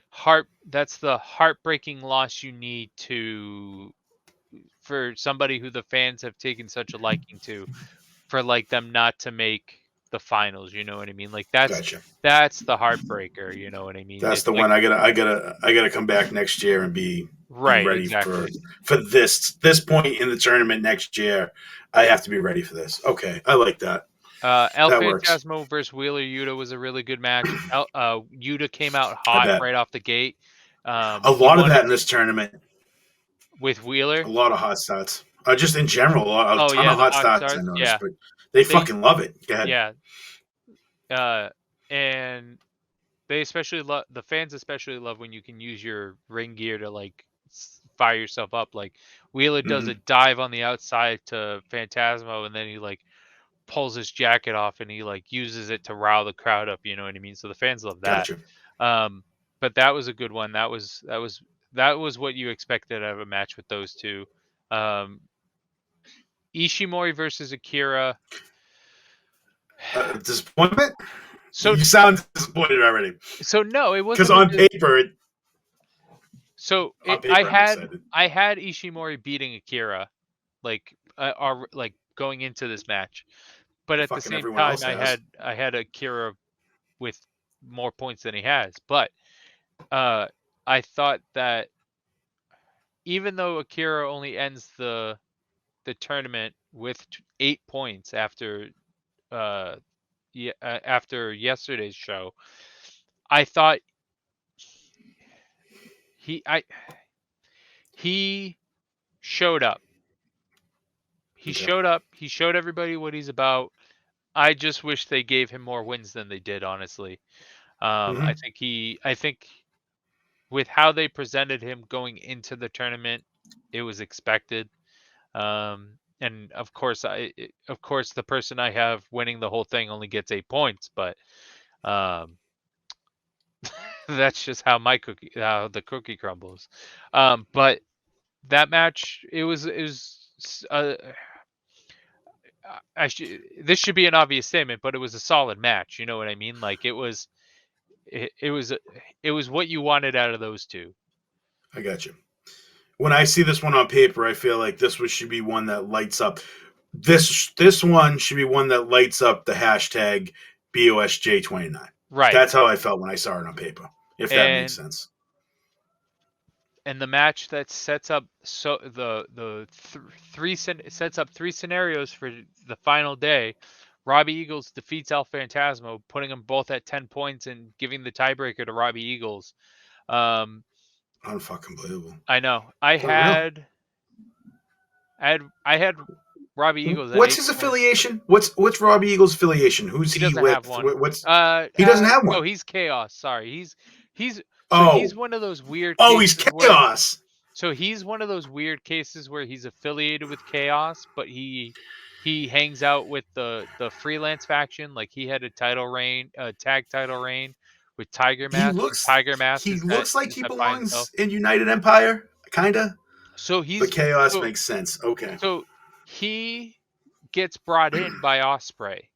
heartbreaking loss you need to, for somebody who the fans have taken such a liking to, for like them not to make the finals. You know what I mean? Like Gotcha. that's the heartbreaker. You know what I mean? That's It's the like, one I gotta come back next year and be right, ready exactly. for this point in the tournament next year. I have to be ready for this. Okay, I like that. El That works. Phantasmo versus Wheeler Yuta was a really good match. Yuta came out I hot bet right off the gate. a He lot of that wanted in this tournament. with A Wheeler. lot of hot stats. Just in general, a Oh ton yeah, of the hot hot stats I stars. noticed, Yeah, but they they fucking love it. Go ahead. yeah. Uh, and they especially love, the fans especially love when you can use your ring gear to like fire yourself up. Like Wheeler does a Hmm. dive on the outside to Phantasmo, and then he like pulls his jacket off and he like uses it to rile the crowd up. You know what I mean? So the fans love that. Gotcha. Um, but that was a good one. That was what you expected out of a match with those two. Um, Ishimori versus Akira. Disappointment? So You sound disappointed already. no, it Because wasn't a on paper, I'm excited. I had Ishimori beating Akira, like, or like going into this match, but at the Fucking same everyone time else has. I had Akira with more points than he has. But I thought that even though Akira only ends the tournament with 8 points after after yesterday's show, I thought he showed up. He Okay. showed up. He showed everybody what he's about. I just wish they gave him more wins than they did, honestly. Mhm. I think with how they presented him going into the tournament, it was expected. And of course, the person I have winning the whole thing only gets 8 points, but that's just how how the cookie crumbles. But that match, it was this should be an obvious statement, but it was a solid match. You know what I mean? Like it was what you wanted out of those two. I got you. When I see this one on paper, I feel like this one should be one that lights up. This one should be one that lights up the hashtag BOSJ29. Right. That's how I felt when I saw it on paper. If that makes And sense. the match that sets up sets up 3 scenarios for the final day. Robbie Eagles defeats El Phantasmo, putting them both at 10 points and giving the tiebreaker to Robbie Eagles. Unfucking believable. I know. I Unreal. had Robbie Eagles at What's 8 his points. affiliation? What's Robbie Eagles' affiliation? Who's He he doesn't have with? one. He doesn't have No, one. he's Chaos. Sorry. He's Oh, one of those weird he's cases where Chaos. So he's one of those weird cases where he's affiliated with Chaos, but he hangs out with the freelance faction. Like he had a tag title reign with Tiger He Mask, and looks Tiger Mask he looks like is he that by himself. belongs in United Empire, kinda. So But Chaos makes sense. Okay. so he gets brought in by Osprey.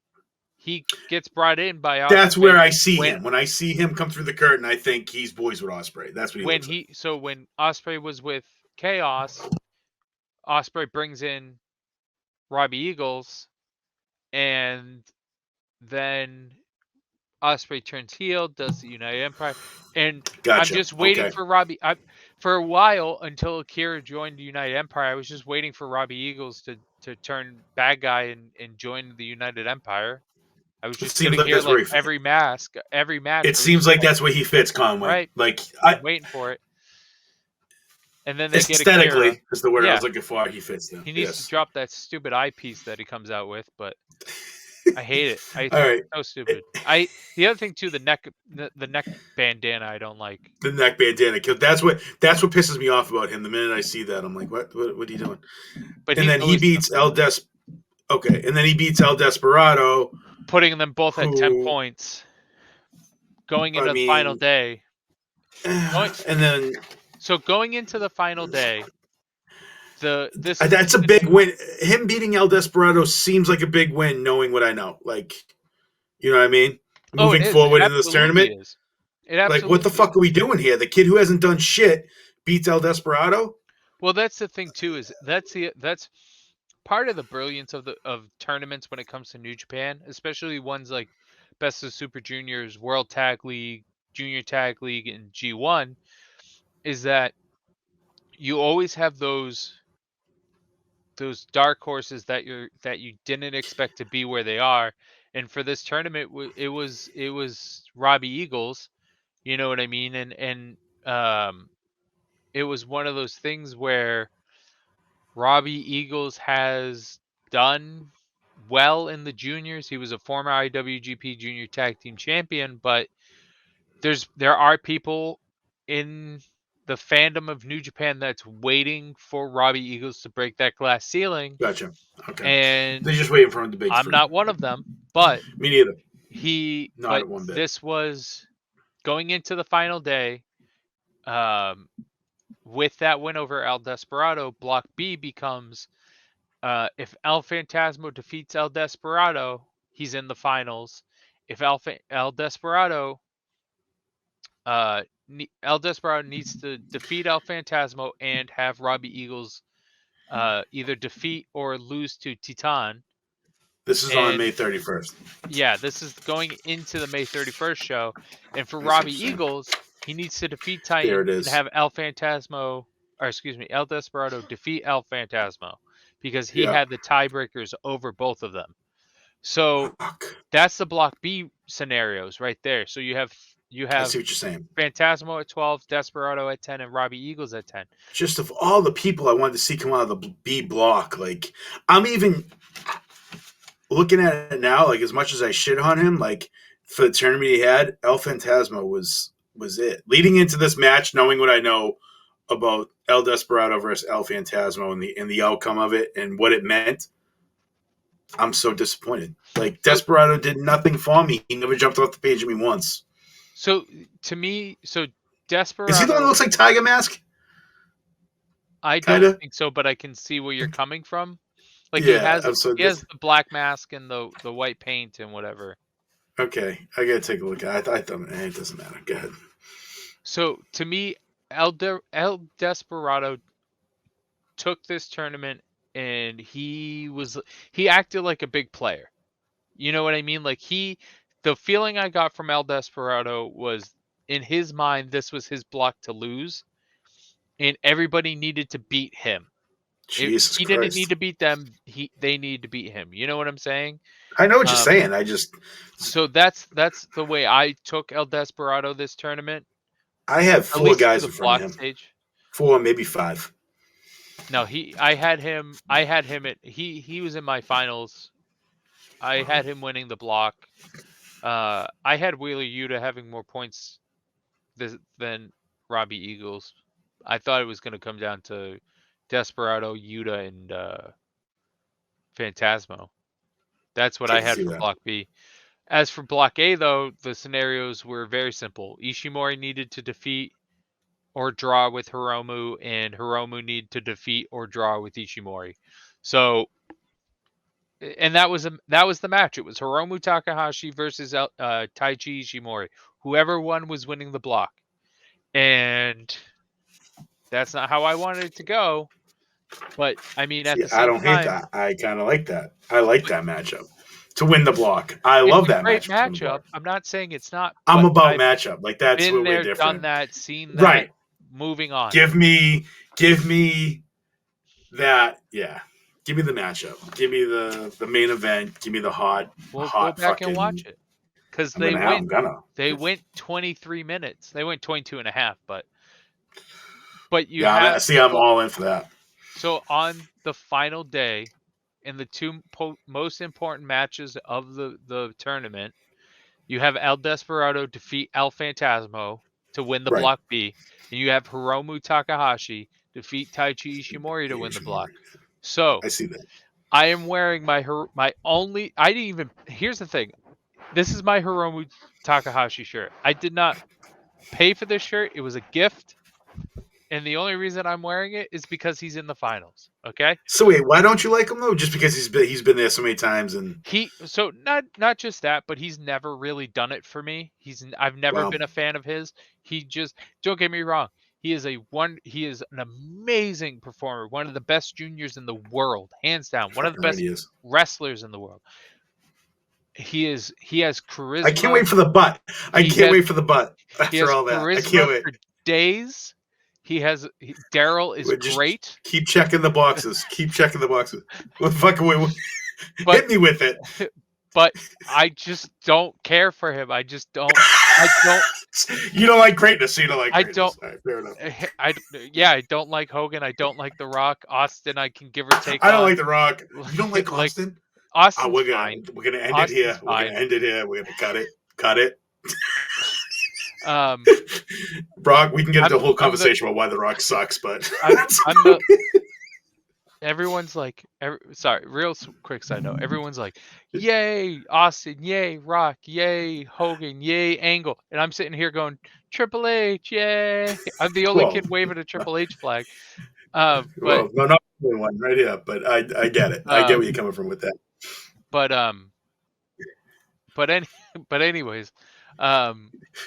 He gets brought in by That's Osprey where I see when him. When I see him come through the curtain, I think he's boys with Osprey. That's what he looks like. when Osprey was with Chaos, Osprey brings in Robbie Eagles, and then Osprey turns heel, does the United Empire, and I'm Gotcha. just waiting Okay. for Robbie. For a while until Akira joined the United Empire, I was just waiting for Robbie Eagles to turn bad guy and join the United Empire. I was It just seems sitting like here that's where like he. every match. It I was seems just like like, that's where he fits, Conway. right, Like waiting for it. And then they get Akira. aesthetically is the word I Yeah, was looking for. He fits there. he needs to Yes. drop that stupid eyepiece that he comes out with, but I hate it. All right. So stupid. The other thing too, the neck bandana I don't like. The neck bandana kill. That's what pisses me off about him. The minute I see that, I'm like, what are you doing? But And he's then he always beats El Des. Okay, and then he beats El Desperado, putting them both at 10 who points going I into the final mean, day. and then So going into the final day, that's a big win. Him beating El Desperado seems like a big win, knowing what I know. Like, you know what I mean? Oh, it Moving is. It forward into this absolutely tournament, is. It like, what the absolutely fuck is. are we doing here? The kid who hasn't done shit beats El Desperado. Well, that's the thing too. Is that's part of the brilliance of tournaments when it comes to New Japan, especially ones like Best of Super Juniors, World Tag League, Junior Tag League, and G1, is that you always have those dark horses that you didn't expect to be where they are. And for this tournament, it was Robbie Eagles. You know what I mean? And it was one of those things where Robbie Eagles has done well in the juniors. He was a former IWGP Junior Tag Team Champion, but there are people in the fandom of New Japan that's waiting for Robbie Eagles to break that glass ceiling, Gotcha. Okay, they're and just waiting for him to break I'm free. not one of them. But Me neither. Not but at one bit. this was going into the final day. With that win over El Desperado, Block B becomes if El Phantasmo defeats El Desperado, he's in the finals. If El Desperado El Desperado needs to defeat El Phantasmo and have Robbie Eagles either defeat or lose to Titan. This is on May 31st. Yeah, this is going into the May 31st show. And for I see what Robbie you're saying. Eagles, he needs to defeat There Titan it and is. have El Desperado defeat El Phantasmo because he Yeah. had the tiebreakers over both of them. So Fuck. that's the Block B scenarios right there. So you have I see what you're saying. Phantasmo at 12, Desperado at 10, and Robbie Eagles at 10. Just of all the people I wanted to see come out of the B block, like I'm even looking at it now, like as much as I shit on him, like for the tournament he had, El Phantasmo was it. Leading into this match, knowing what I know about El Desperado versus El Phantasmo and the outcome of it and what it meant, I'm so disappointed. Like Desperado did nothing for me. He never jumped off the page of me once. So to me, Desperado. Is he the one that looks like Tiger Mask? I Kinda? don't think so, but I can see where you're coming from. Like Yeah, he has the black mask and the white paint and whatever. Okay, I gotta take a look at it. I thought it doesn't matter. Go ahead. So to me, El Desperado took this tournament and he acted like a big player. You know what I mean? Like the feeling I got from El Desperado was in his mind this was his block to lose, and everybody needed to beat him. Jesus he Christ. didn't need to beat them. They need to beat him. You know what I'm saying? I know what you're saying. So that's the way I took El Desperado this tournament. I have 4 guys in front of him. Stage. 4, maybe 5. No, I had him at he was in my finals. I had him winning the block. I had Wheeler Yuta having more points than Robbie Eagles. I thought it was going to come down to Desperado, Yuta, and Phantasmo. That's what I had for Block B. As for Block A, though, the scenarios were very simple. Ishimori needed to defeat or draw with Hiromu, and Hiromu needed to defeat or draw with Ishimori. So, and that was the match. It was Hiromu Takahashi versus Taichi Ishimori. Whoever won was winning the block. And that's not how I wanted it to go. But I mean, at the same time, I don't hate that. I kind of like that. I like that matchup to win the block. I love that matchup. I'm not saying it's not. I'm about matchup. Like that's been where there, we're different. done that, seen that. Right. Moving on. Give me that. Yeah. Give me the matchup. Give me the main event. Give me the hot. We'll go back and watch it because they went 23 minutes. They went 22 and a half, but you have. See, I'm all in for that. So on the final day, in the 2 most important matches of the tournament, you have El Desperado defeat El Phantasmo to win the Block B, and you have Hiromu Takahashi defeat Taichi Ishimori to win the block. So I see that. I am wearing my only. I didn't even. Here's the thing. This is my Hiromu Takahashi shirt. I did not pay for this shirt. It was a gift. And the only reason I'm wearing it is because he's in the finals. Okay. So wait, why don't you like him though? Just because he's been there so many times and not just that, but he's never really done it for me. I've never been a fan of his. He just, don't get me wrong. He is an amazing performer, one of the best juniors in the world, hands down, one of the best wrestlers in the world. He has charisma. I can't wait for the butt. After all that, I can't wait. For days. Daryl is great. Keep checking the boxes. What fucking way? Hit me with it. But I just don't care for him. I don't. You don't like greatness. So you don't like greatness. I don't. Right, fair enough. I don't like Hogan. I don't like The Rock. Austin, I can give or take. I don't like The Rock. You don't like Austin? Austin's we're gonna end it here. We're gonna cut it. Brock, we can get into a whole conversation about why The Rock sucks, but everyone's like, real quick side note. Everyone's like, yay, Austin, yay, Rock, yay, Hogan, yay, Angle. And I'm sitting here going, Triple H, yay. I'm the only kid waving a Triple H flag. But not one right here, but I get it. I get where you're coming from with that. But anyways,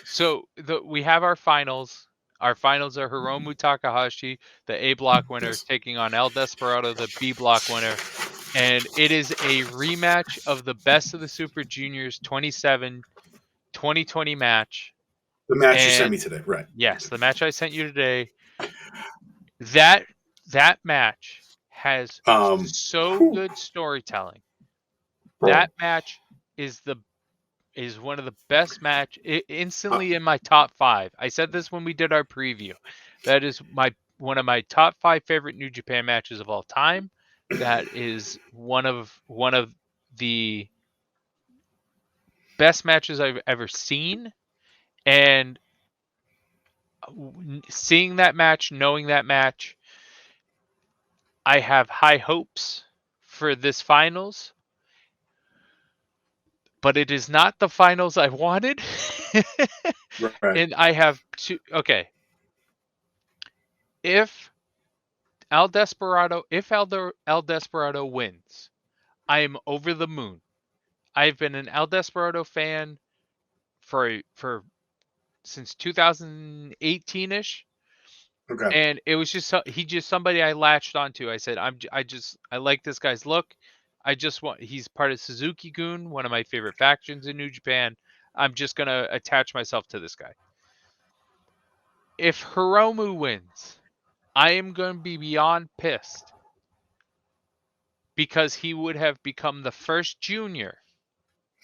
so we have our finals. Our finals are Hiromu Takahashi, the A block winner, taking on El Desperado, the B block winner. And it is a rematch of the Best of the Super Juniors 2020 match. The match you sent And me today, right? yes, the match I sent you today. That match has so whew, good storytelling. bro. That match is one of the best match Uh, instantly in my top 5. I said this when we did our preview. That is one of my top 5 favorite New Japan matches of all time. That is one of the best matches I've ever seen, and seeing that match, knowing that match, I have high hopes for this finals, but it is not the finals I wanted. right. And I have two. Okay, if El Desperado wins, I am over the moon. I've been an El Desperado fan for since 2018ish, Okay. and it was just he just somebody I latched onto. I said I like this guy's look. He's part of Suzuki-gun, one of my favorite factions in New Japan. I'm just gonna attach myself to this guy. If Hiromu wins, I am going to be beyond pissed because he would have become the first junior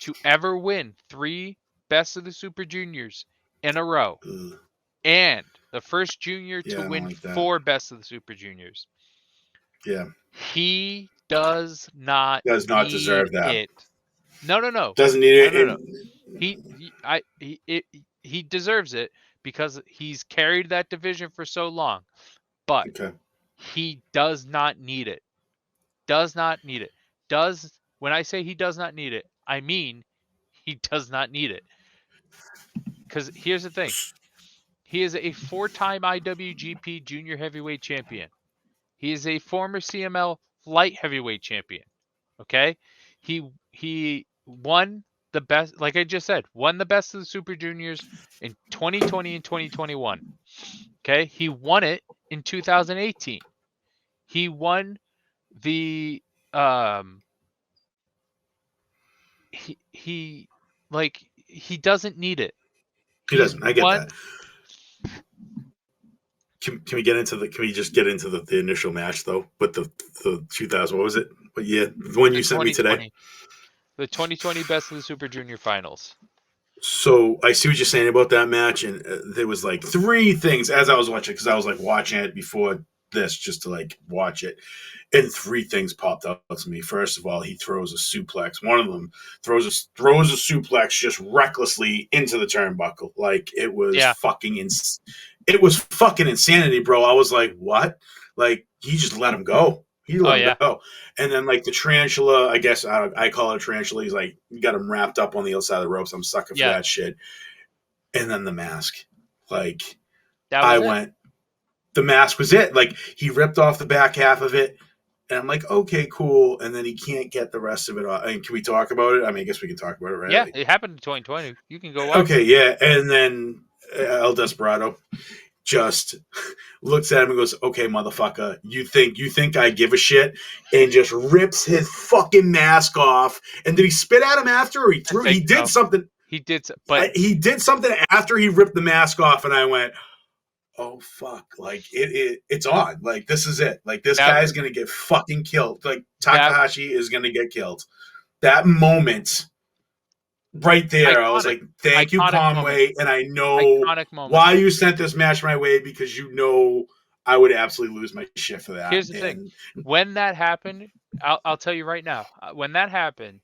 to ever win 3 Best of the Super Juniors in a row, Ugh. and the first junior to Yeah, I don't win like that. 4 Best of the Super Juniors. Yeah, He does not does not need deserve that. it. No, no, no. Doesn't need No, it. no, no. He deserves it because he's carried that division for so long. But Okay. he does not need it. Does not need it. When I say he does not need it, I mean he does not need it. Because here's the thing. He is a 4-time IWGP Junior Heavyweight Champion. He is a former CML Light Heavyweight Champion. Okay? He won the best, like I just said, won the Best of the Super Juniors in 2020 and 2021. Okay? He won it in 2018. He won the he like he doesn't need it. He He's doesn't. I get won. that. Can we get into the? Can we just get into the initial match though? With the 2000, what was it? What year? The one the you sent me today. 2020 the 2020 Best of the Super Junior Finals. So I see what you're saying about that match, and there was like 3 things as I was watching, because I was like watching it before this just to like watch it, and 3 things popped up to me. First of all, he throws a suplex. One of them throws a suplex just recklessly into the turnbuckle, like it was Yeah. it was fucking insanity, bro. I was like, what? Like he just let him go. He Oh let him yeah. go. And then like the tarantula, I guess I call it a tarantula. He's like, you got him wrapped up on the outside of the ropes. I'm sucker for Yeah. that shit. And then the mask, like That I was it. went, the mask was it. Like he ripped off the back half of it, and I'm like, okay, cool. And then he can't get the rest of it off. I mean, can we talk about it? I mean, I guess we can talk about it, right? Yeah, Like, it happened in 2020. You can go watch okay, it. yeah. And then El Desperado just looks at him and goes, "Okay, motherfucker, you think I give a shit?" And just rips his fucking mask off. And did he spit at him after, or he I threw? He think did so. something. He did, but He did something after he ripped the mask off, and I went, "Oh fuck!" Like it's on. Like this is it. Like this that guy's gonna get fucking killed. Like that Takahashi is gonna get killed. That moment right there, I was iconic, like, "Thank you, iconic moment, Conway," and I know iconic moment. why you sent this match my way, because you know I would absolutely lose my shit for that. Here's the thing: And when that happened, I'll tell you right now. When that happened,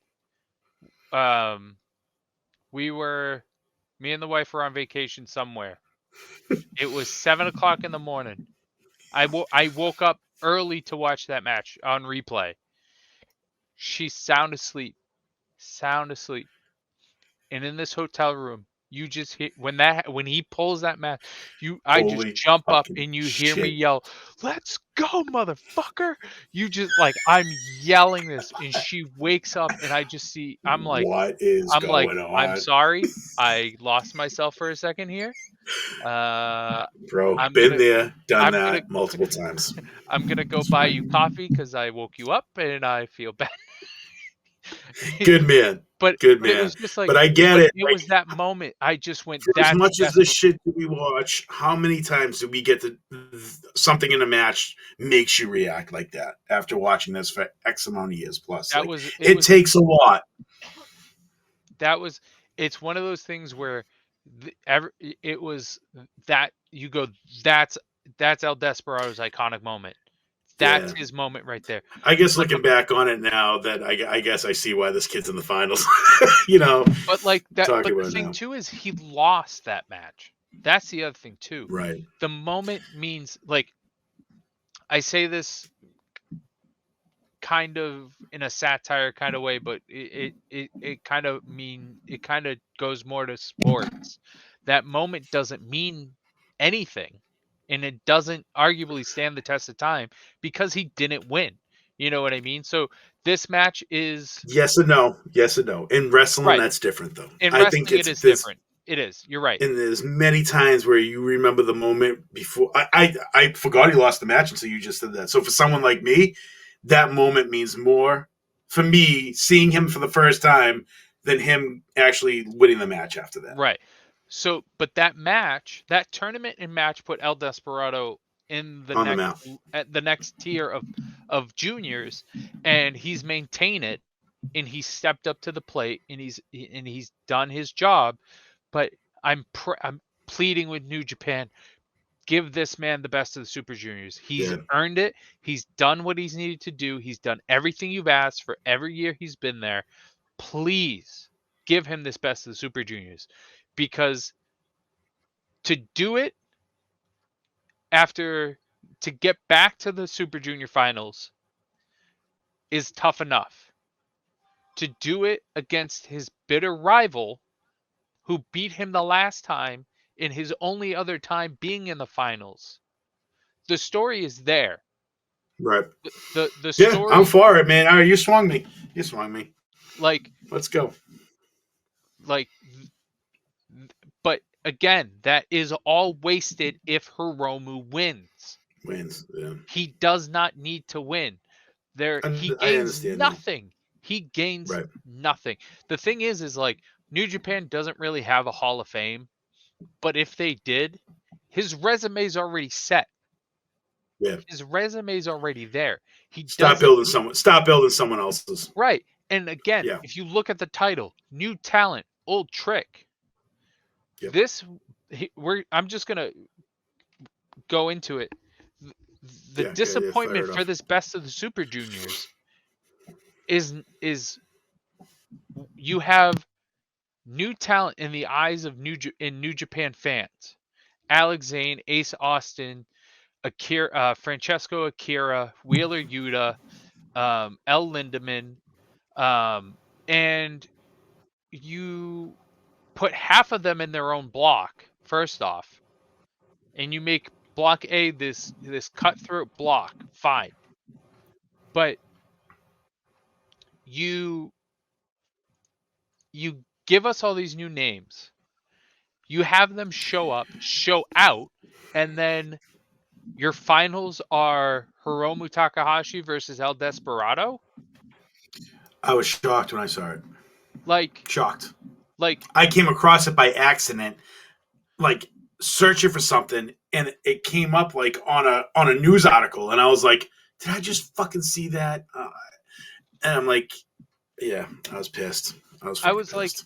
um, me and the wife were on vacation somewhere. It was 7 o'clock in the morning. I woke up early to watch that match on replay. She's sound asleep, and in this hotel room, You just hit when he pulls that mask, I just Holy jump up fucking and you hear me shit! yell, "Let's go, motherfucker!" You just like I'm yelling this, and she wakes up, and I just see What is going I'm on, sorry, I lost myself for a second here. bro? I'm Been gonna there, done I'm gonna that multiple times. I'm gonna go buy you coffee because I woke you up and I feel bad. Good man, but good but it man. was just like, But I get but it. it Like, was that moment. I just went, for as "That's much as best." this shit that we watch, how many times do we get to something in a match makes you react like that after watching this for X amount of years plus? That Like, was it it was takes a lot. that was it's one of those things where it was that you go, that's El Desperado's iconic moment. That's Yeah. his moment right there. I guess But looking back on it now, that I guess I see why this kid's in the finals. you know, but like that talking but the about it thing now. too is he lost that match. That's the other thing too. Right. The moment means, like, I say this kind of in a satire kind of way, but it kind of goes more to sports. That moment doesn't mean anything, and it doesn't arguably stand the test of time because he didn't win. You know what I mean? So this match is Yes and no. Yes and no. In wrestling, right. that's different though. In I think wrestling, it it's is this. different. It is. You're right. And there's many times where you remember the moment before. I forgot he lost the match until you just said that. So for someone like me, that moment means more for me seeing him for the first time than him actually winning the match after that Right. So, but that tournament and match put El Desperado in on the mount. at the next tier of juniors, and he's maintained it, and he's stepped up to the plate, and he's done his job. But I'm pleading with New Japan, give this man the best of the Super Juniors. He's Yeah, earned it. He's done what he's needed to do. He's done everything you've asked for every year he's been there. Please give him this best of the Super Juniors, because to do it after to get back to the Super Junior finals is tough enough. To do it against his bitter rival who beat him the last time in his only other time being in the finals. The story is there. right. The Yeah, I'm story, for it, man. All right, you swung me. You swung me. like Let's go. like but again, that is all wasted if Hiromu wins. Wins. Yeah, He does not need to win. He I gains understand that. nothing. He gains Right. nothing. The thing is like, New Japan doesn't really have a Hall of Fame, but if they did, his resume's already set. Yeah. His resume's already there. He Stop doesn't building someone. Stop building someone else's. right. And again, Yeah. if you look at the title, new talent, old trick. Yep. I'm just gonna go into it. The Yeah. Yeah. Fire disappointment it for off. this best of the Super Juniors is you have new talent in the eyes of New Japan fans. Alex Zane, Ace Austin, Francesco Akira, Wheeler Yuta, El Lindemann, and you put half of them in their own block first off, and you make block A this cutthroat block. Fine, but you give us all these new names. You have them show up, show out, and then your finals are Hiromu Takahashi versus El Desperado? I was shocked when I saw it. Like Shocked. like I came across it by accident, like searching for something, and it came up like on a news article, and I was like, "Did I just fucking see that?" And I'm like, "Yeah, I was pissed. I was I fucking was like pissed."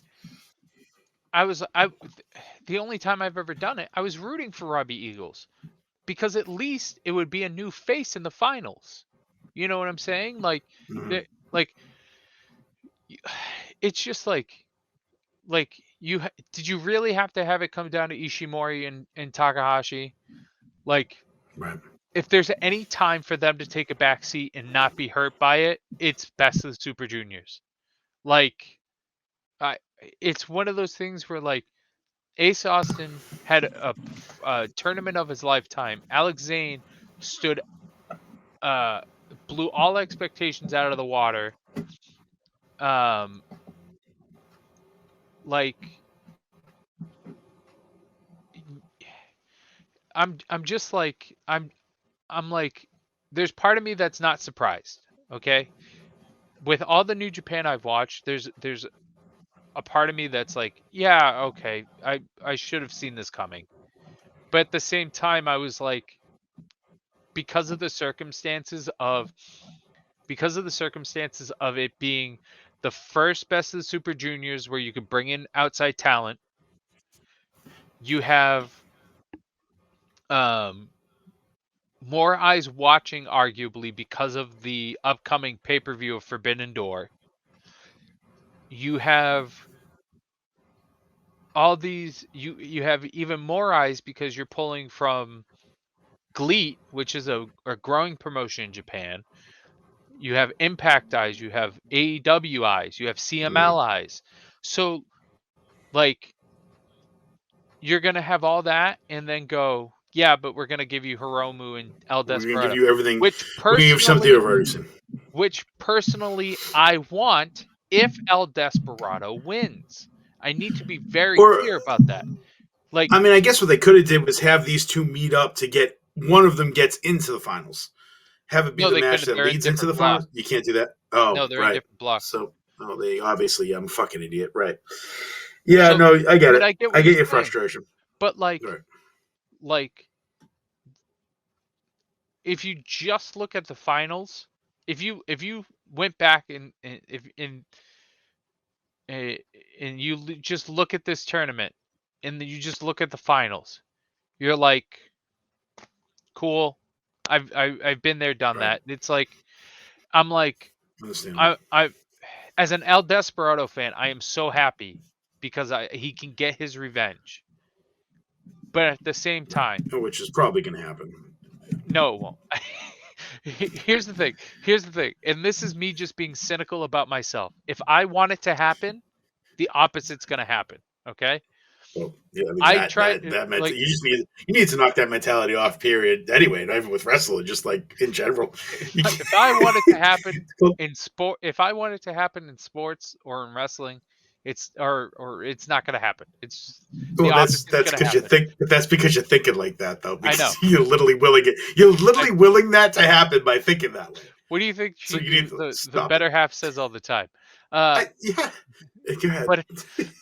I the only time I've ever done it, I was rooting for Robbie Eagles because at least it would be a new face in the finals. You know what I'm saying? Mhm. Like it's just like did you really have to have it come down to Ishimori and Takahashi? Like, Right. if there's any time for them to take a back seat and not be hurt by it, it's best of the Super Juniors. Like, I it's one of those things where, like, Ace Austin had a tournament of his lifetime. Alex Zane stood, blew all expectations out of the water. Like, I'm just like I'm like, there's part of me that's not surprised. Okay, with all the New Japan I've watched, there's a part of me that's like, yeah, okay, I should have seen this coming. But at the same time, I was like, because of the circumstances of it being the first Best of the Super Juniors where you could bring in outside talent, you have um more eyes watching, arguably because of the upcoming pay-per-view of Forbidden Door. You have all these, you have even more eyes because you're pulling from GLEAT, which is a growing promotion in Japan. You have Impact eyes, you have AEW eyes, you have CML eyes. So, like, you're gonna have all that and then go, yeah, but we're gonna give you Hiromu and El We're gonna give Desperado, you everything. which We're gonna give something personally, of Ferguson. I want if El Desperado wins. I need to be very Or, clear about that. Like, I mean, I guess what they could have did was have these two meet up to get one of them gets into the finals. Have it be no, the they match couldn't. that They're in leads into different the blocks. finals. You can't do that. Oh, No, they're in right. different blocks. So, they obviously, I'm a fucking idiot. Right. Yeah, So, no, I get it. I get I what get you're your saying. frustration. But like, Right. if you just look at the finals, if you went back and you just look at this tournament and then you just look at the finals, you're like, cool. I've been there, done Right. that. It's like, I'm like, Understandable. I as an El Desperado fan, I am so happy because he can get his revenge. But at the same time, Which is probably going to happen. no, it won't. Here's the thing. And this is me just being cynical about myself. If I want it to happen, the opposite's going to happen. Okay? Well, yeah, I mean I tried that like, you just need to knock that mentality off. Period. Anyway, not even with wrestling, just like in general. if I want it to happen in sport, if I want it to happen in sports or in wrestling, it's or it's not going to happen. It's just, the Well, opposite's that's going to because you happen. think that's because you're thinking like that though. I Because know. you're literally willing it. You're literally willing that to happen by thinking that way. What do you think So you need to the stop it. better half says all the time? Yeah. Go ahead.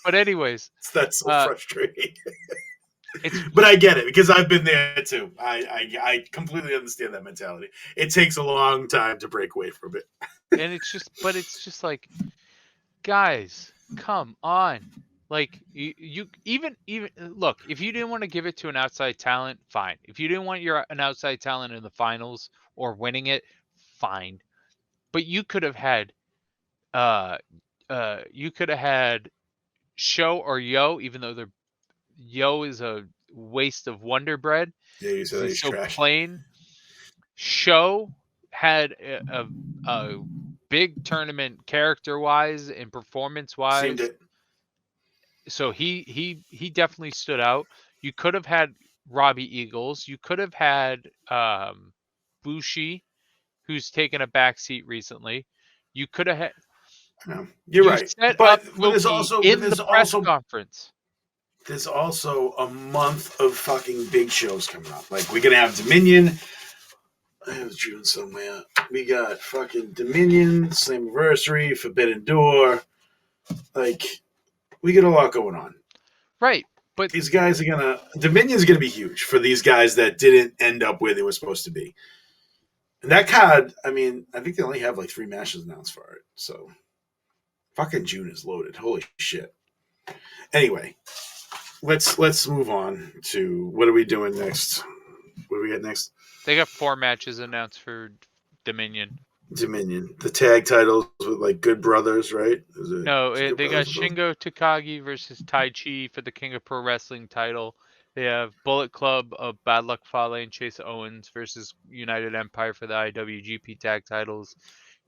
But anyways, That's so frustrating. But I get it because I've been there too. I completely understand that mentality. It takes a long time to break away from it. and it's just like, guys, come on. Like, you even look, if you didn't want to give it to an outside talent, fine. If you didn't want an outside talent in the finals or winning it, fine. But you could have had Show or Yo, even though Yo is a waste of Wonder Bread. Yeah, you said He's he's so trash. plain. Show had a big tournament character wise and performance wise. Seemed it. So he definitely stood out. You could have had Robbie Eagles. You could have had Bushi, who's taken a back seat recently. You could have had. You're You right, set but up there's Loki also in the press conference. There's also a month of fucking big shows coming up. Like we're gonna have Dominion. I was June somewhere. We got fucking Dominion, Slammiversary, Forbidden Door. Like we get a lot going on. Right, but These guys are Dominion's gonna be huge for these guys that didn't end up where they were supposed to be. And that card, I mean, I think they only have like 3 matches announced for it. So fucking June is loaded. Holy shit. Anyway, let's move on to what are we doing next? What do we got next? they got 4 matches announced for Dominion. Dominion, the tag titles with like Good Brothers, right? No, they got Shingo Takagi versus Tai Chi for the King of Pro Wrestling title. They have Bullet Club of Bad Luck Fale and Chase Owens versus United Empire for the IWGP tag titles.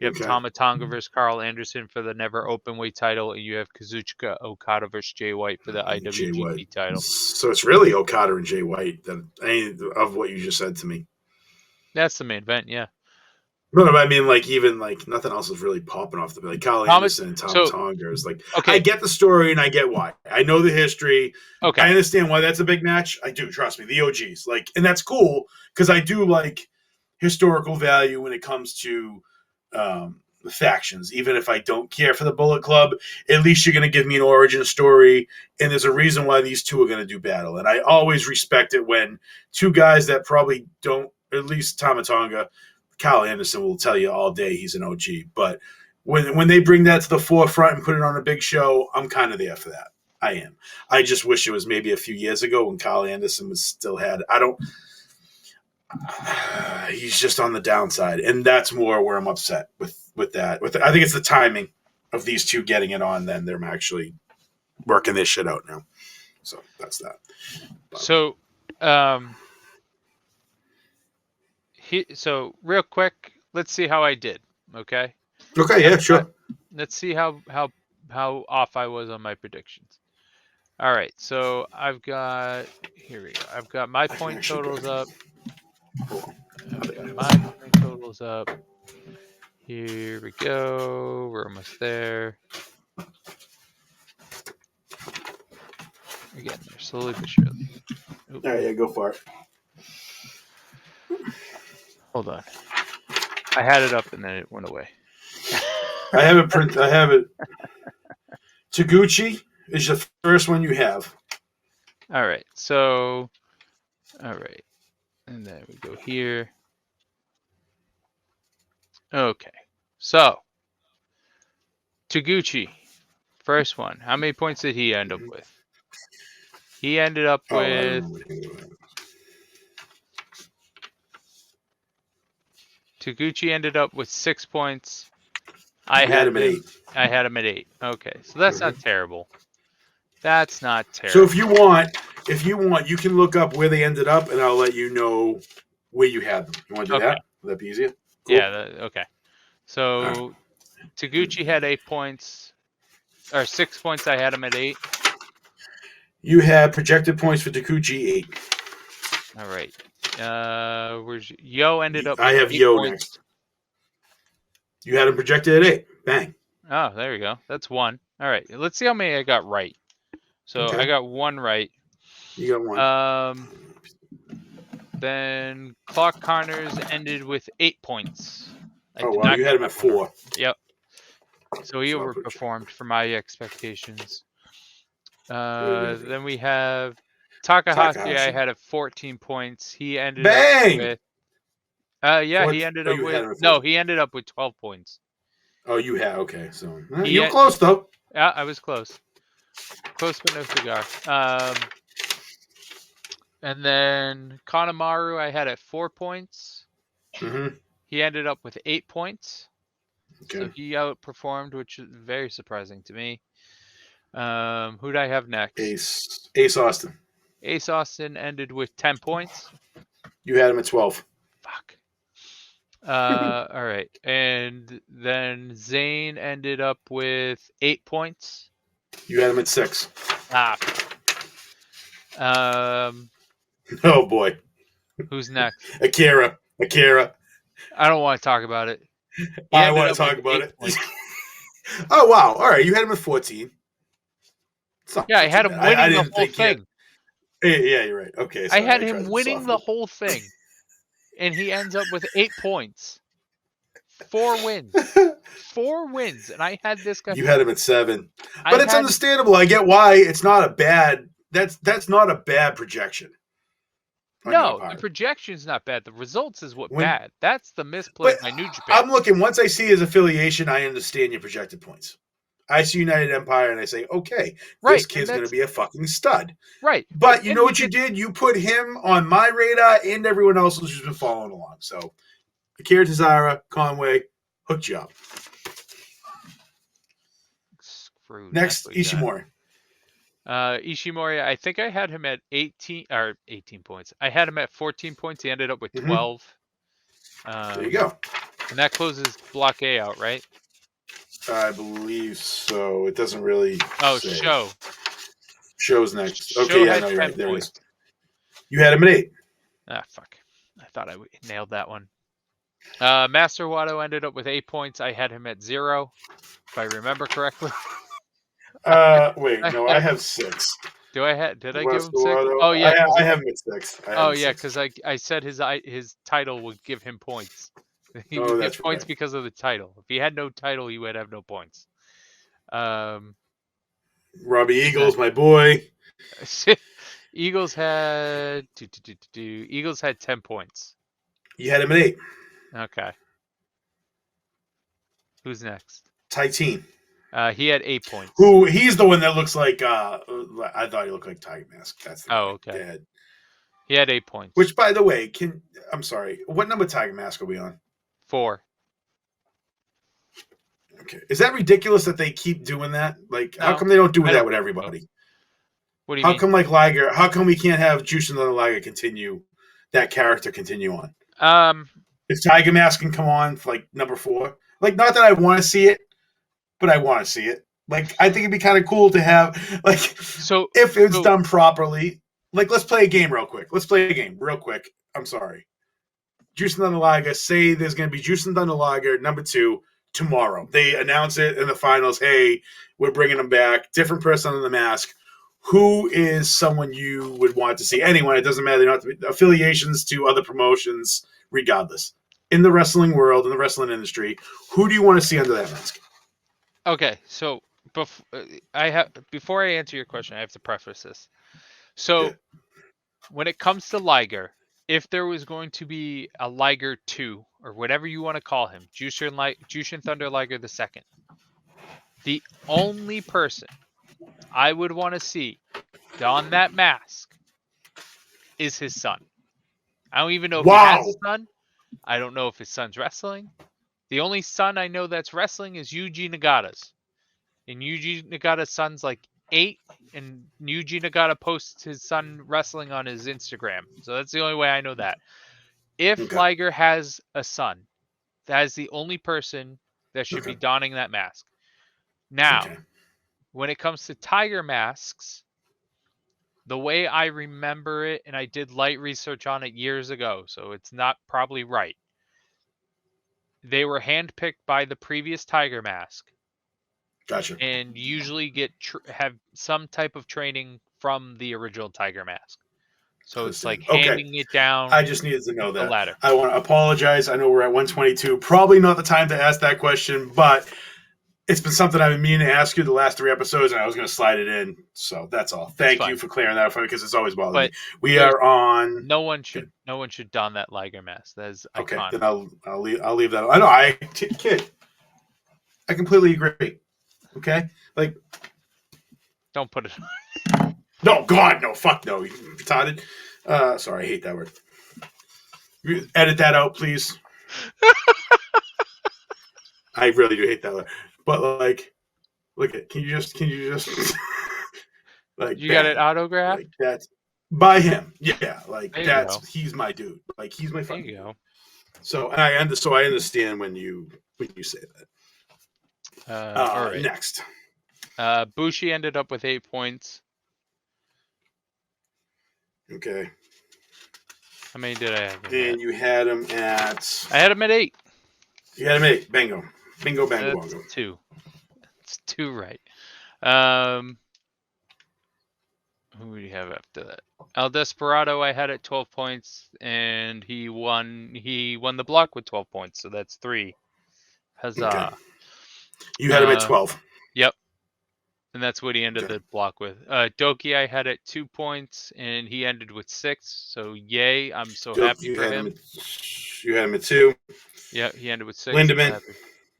You have Okay. Tama Tonga versus Carl Anderson for the never openweight title, and you have Kazuchika Okada versus Jay White for the Jay White. IWGP title. So it's really Okada and Jay White of what you just said to me. That's the main event, yeah. No, I mean, even nothing else is really popping off the like Carl Anderson and Tama Tonga is like. Okay. I get the story and I get why. I know the history. Okay. I understand why that's a big match. I do, trust me, the OGs and that's cool because I do like historical value when it comes to the factions. Even if I don't care for the Bullet Club, at least you're going to give me an origin story, and there's a reason why these two are going to do battle. And I always respect it when two guys that probably don't, at least Tama Tonga. Kyle Anderson will tell you all day he's an OG, but when they bring that to the forefront and put it on a big show, I'm kind of there for that. I am. I just wish it was maybe a few years ago when Kyle Anderson was still had. He's just on the downside, and that's more where I'm upset with that. I think it's the timing of these two getting it on, then they're actually working this shit out now. So that's that. But. So, so real quick, let's see how I did. Okay. Okay. Yeah. Sure. Let's see how off I was on my predictions. All right. So I've got here we go. I've got my point totals up. Here we go. We're almost there. We're getting there slowly but surely. All right. Yeah. Go for it. Hold on. I had it up and then it went away. I have it I have it. Taguchi is the first one you have. All right. So, all right. And then we go here. Okay. So, Taguchi, first one. How many points did he end up with? He ended up with... Taguchi ended up with 6 points. I had him at 8. I had him at 8. Okay, so that's not terrible. That's not terrible. So if you want, you can look up where they ended up, and I'll let you know where you had them. You want to do that? Would that be easier? Cool. Yeah. Okay. So Taguchi had 8 points, or 6 points. I had him at 8. You had projected points for Taguchi 8. All right. Where's Yo ended up? I have Yo next. You had him projected at 8. Bang. Oh, there we go. That's 1. All right. Let's see how many I got right. So I got 1 right. You got 1. Then Clark Connors ended with 8 points. You had him at 4. Yep. So he overperformed for my expectations. Then we have Takahashi. I had 14 points. He ended up with. He ended up with. No, he ended up with 12 points. Oh, you had So you were close though. Yeah, I was close. Close but no cigar. And then Kanemaru, I had at 4 points. Mm-hmm. He ended up with 8 points. Okay. So he outperformed, which is very surprising to me. Who do I have next? Ace Austin. Ace Austin ended with 10 points. You had him at 12. Fuck. All right. And then Zane ended up with 8 points. You had him at 6. Oh boy. Who's next? Akira. I don't want to talk about it. I want to talk about it. Oh wow! All right, you had him at 14. Yeah, I had him winning the whole thing. Yeah, you're right. Okay, I had him winning the whole thing, and he ends up with 8 points. 4 wins. 4 wins, and I had this guy. You had him at 7, but it's understandable. I get why it's not a bad. That's not a bad projection. No, the projection's not bad. The results is bad. That's the misplay by New Japan. I'm looking. Once I see his affiliation, I understand your projected points. I see United Empire, and I say, okay, this kid's going to be a fucking stud. Right. But you know what you did? You put him on my radar and everyone else who's just been following along. So, Akira Tozawa, Conway, hooked you up. Screwed. Next, Ishimori. Ishimori, I think I had him at 18 points. I had him at 14 points. He ended up with 12. There you go. And that closes Block A out, right? I believe so. It doesn't really Oh, say. Show. Show's next. Show Okay, yeah, had no, you're 10 right. There it is. points. You had him at 8. Ah, fuck. I thought I nailed that one. Master Watto ended up with 8 points. I had him at 0, if I remember correctly. Wait, no, I have 6. Did I give him 6? Watto, Oh yeah. I have him at 6. Oh yeah, because I said his title would give him points. He would get that's points right. because of the title. If he had no title, he would have no points. Robbie Eagles, my boy. Eagles had Eagles had 10 points. You had him at 8. Okay. Who's next? Titan. He had 8 points. He's the one that looks like I thought he looked like Tiger Mask. That's the okay. Dad. He had 8 points. Which, by the way, I'm sorry. What number Tiger Mask are we on? 4. Okay. Is that ridiculous that they keep doing that? Like, No, how come they don't do that with everybody? What do you mean? How come, like Liger? How come we can't have Jushin Thunder Liger continue that character continue on? If Tiger Mask can come on for like number 4, like, not that I want to see it, but I want to see it. Like, I think it'd be kind of cool to have, like, so if it's done properly. Like, let's play a game real quick. I'm sorry. Jushin Thunder Liger, say there's going to be Jushin Thunder Liger number 2 tomorrow. They announce it in the finals. Hey, we're bringing him back. Different person on the mask. Who is someone you would want to see? Anyone. It doesn't matter. They don't have to be affiliations to other promotions, regardless. In the wrestling world, in the wrestling industry, who do you want to see under that mask? Okay, so before I answer your question, I have to preface this. So, when it comes to Liger, if there was going to be a Liger 2, or whatever you want to call him, Jushin Thunder Liger II, the only person I would want to see don that mask is his son. I don't even know if he has a son. I don't know if his son's wrestling. The only son I know that's wrestling is Yuji Nagata's. And Yuji Nagata's son's like 8, and Yuji Nagata posts his son wrestling on his Instagram. So that's the only way I know that. If Liger has a son, that is the only person that should be donning that mask. Now, when it comes to Tiger masks, the way I remember it, and I did light research on it years ago, so it's not probably right. They were handpicked by the previous Tiger mask. Gotcha. And usually have some type of training from the original Tiger mask. So it's like handing it down. I just needed to know that. The ladder. I want to apologize. I know we're at 122. Probably not the time to ask that question, but it's been something I've been meaning to ask you the last 3 episodes, and I was going to slide it in. So that's all. Thank you for clearing that up for me, because it's always bothered me. We are on. No one should don that Liger mask. That is iconic. Then I'll leave that. I know. Kid. I completely agree. Okay, like, don't put it. No, God, no, fuck no, you retarded. Sorry, I hate that word. Edit that out, please. I really do hate that word. But like, look at. Can you just like? You got it autographed? Like that's by him. Yeah, like he's my dude. Like he's my friend. There you go. So I understand when you say that. All right. Next. Bushi ended up with 8 points. Okay. How many did I have? And you had him at. I had him at 8. You had him at 8. Bingo. Bingo, bango, bongo. 2. It's 2 right. Who do you have after that? El Desperado I had at 12 points, and he won the block with 12 points, so that's 3. Huzzah. Okay. You had him at 12. Yep. And that's what he ended the block with. Doki I had at 2 points, and he ended with 6. So yay! I'm so happy for him. You had him at 2. Yeah, he ended with 6. Lindemann.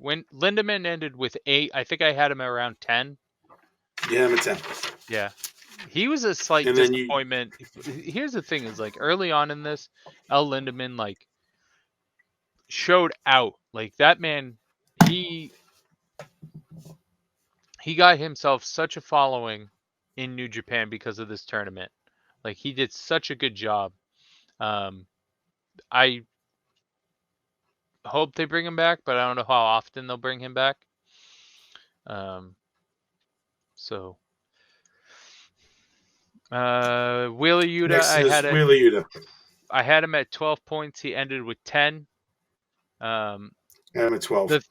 Lindemann ended with 8. I think I had him around 10. You had him at 10. Yeah. He was a slight disappointment. Here's the thing: is like early on in this, El Lindemann like showed out. Like that man, he got himself such a following in New Japan because of this tournament. Like he did such a good job. I hope they bring him back, but I don't know how often they'll bring him back. So Wheeler Yuta, Next is Wheeler Yuta. I had him at 12 points. He ended with 10. I'm at 12. The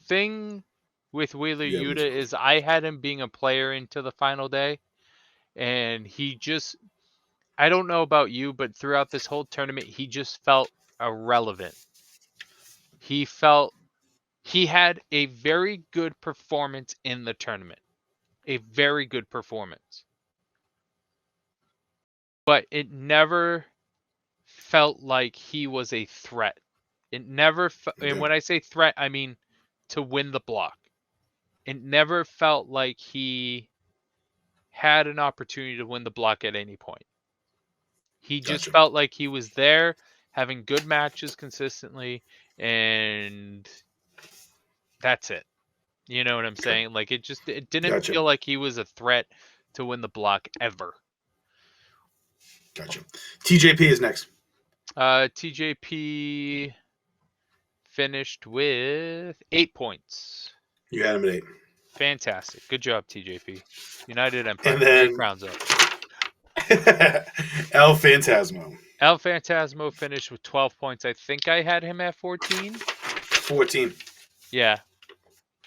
thing with Wheeler Yuta is I had him being a player into the final day, and he just, I don't know about you, but throughout this whole tournament, he just felt irrelevant. He had a very good performance in the tournament. A very good performance. But it never felt like he was a threat. It never, and when I say threat, I mean to win the block. It never felt like he had an opportunity to win the block at any point. He just felt like he was there, having good matches consistently, and that's it. You know what I'm saying? Like it didn't feel like he was a threat to win the block ever. Gotcha. TJP is next. TJP finished with 8 points. You had him at 8. Fantastic. Good job, TJP. United Empire. And then 3 crowns up. El Phantasmo. El Phantasmo finished with 12 points. I think I had him at 14. 14. Yeah.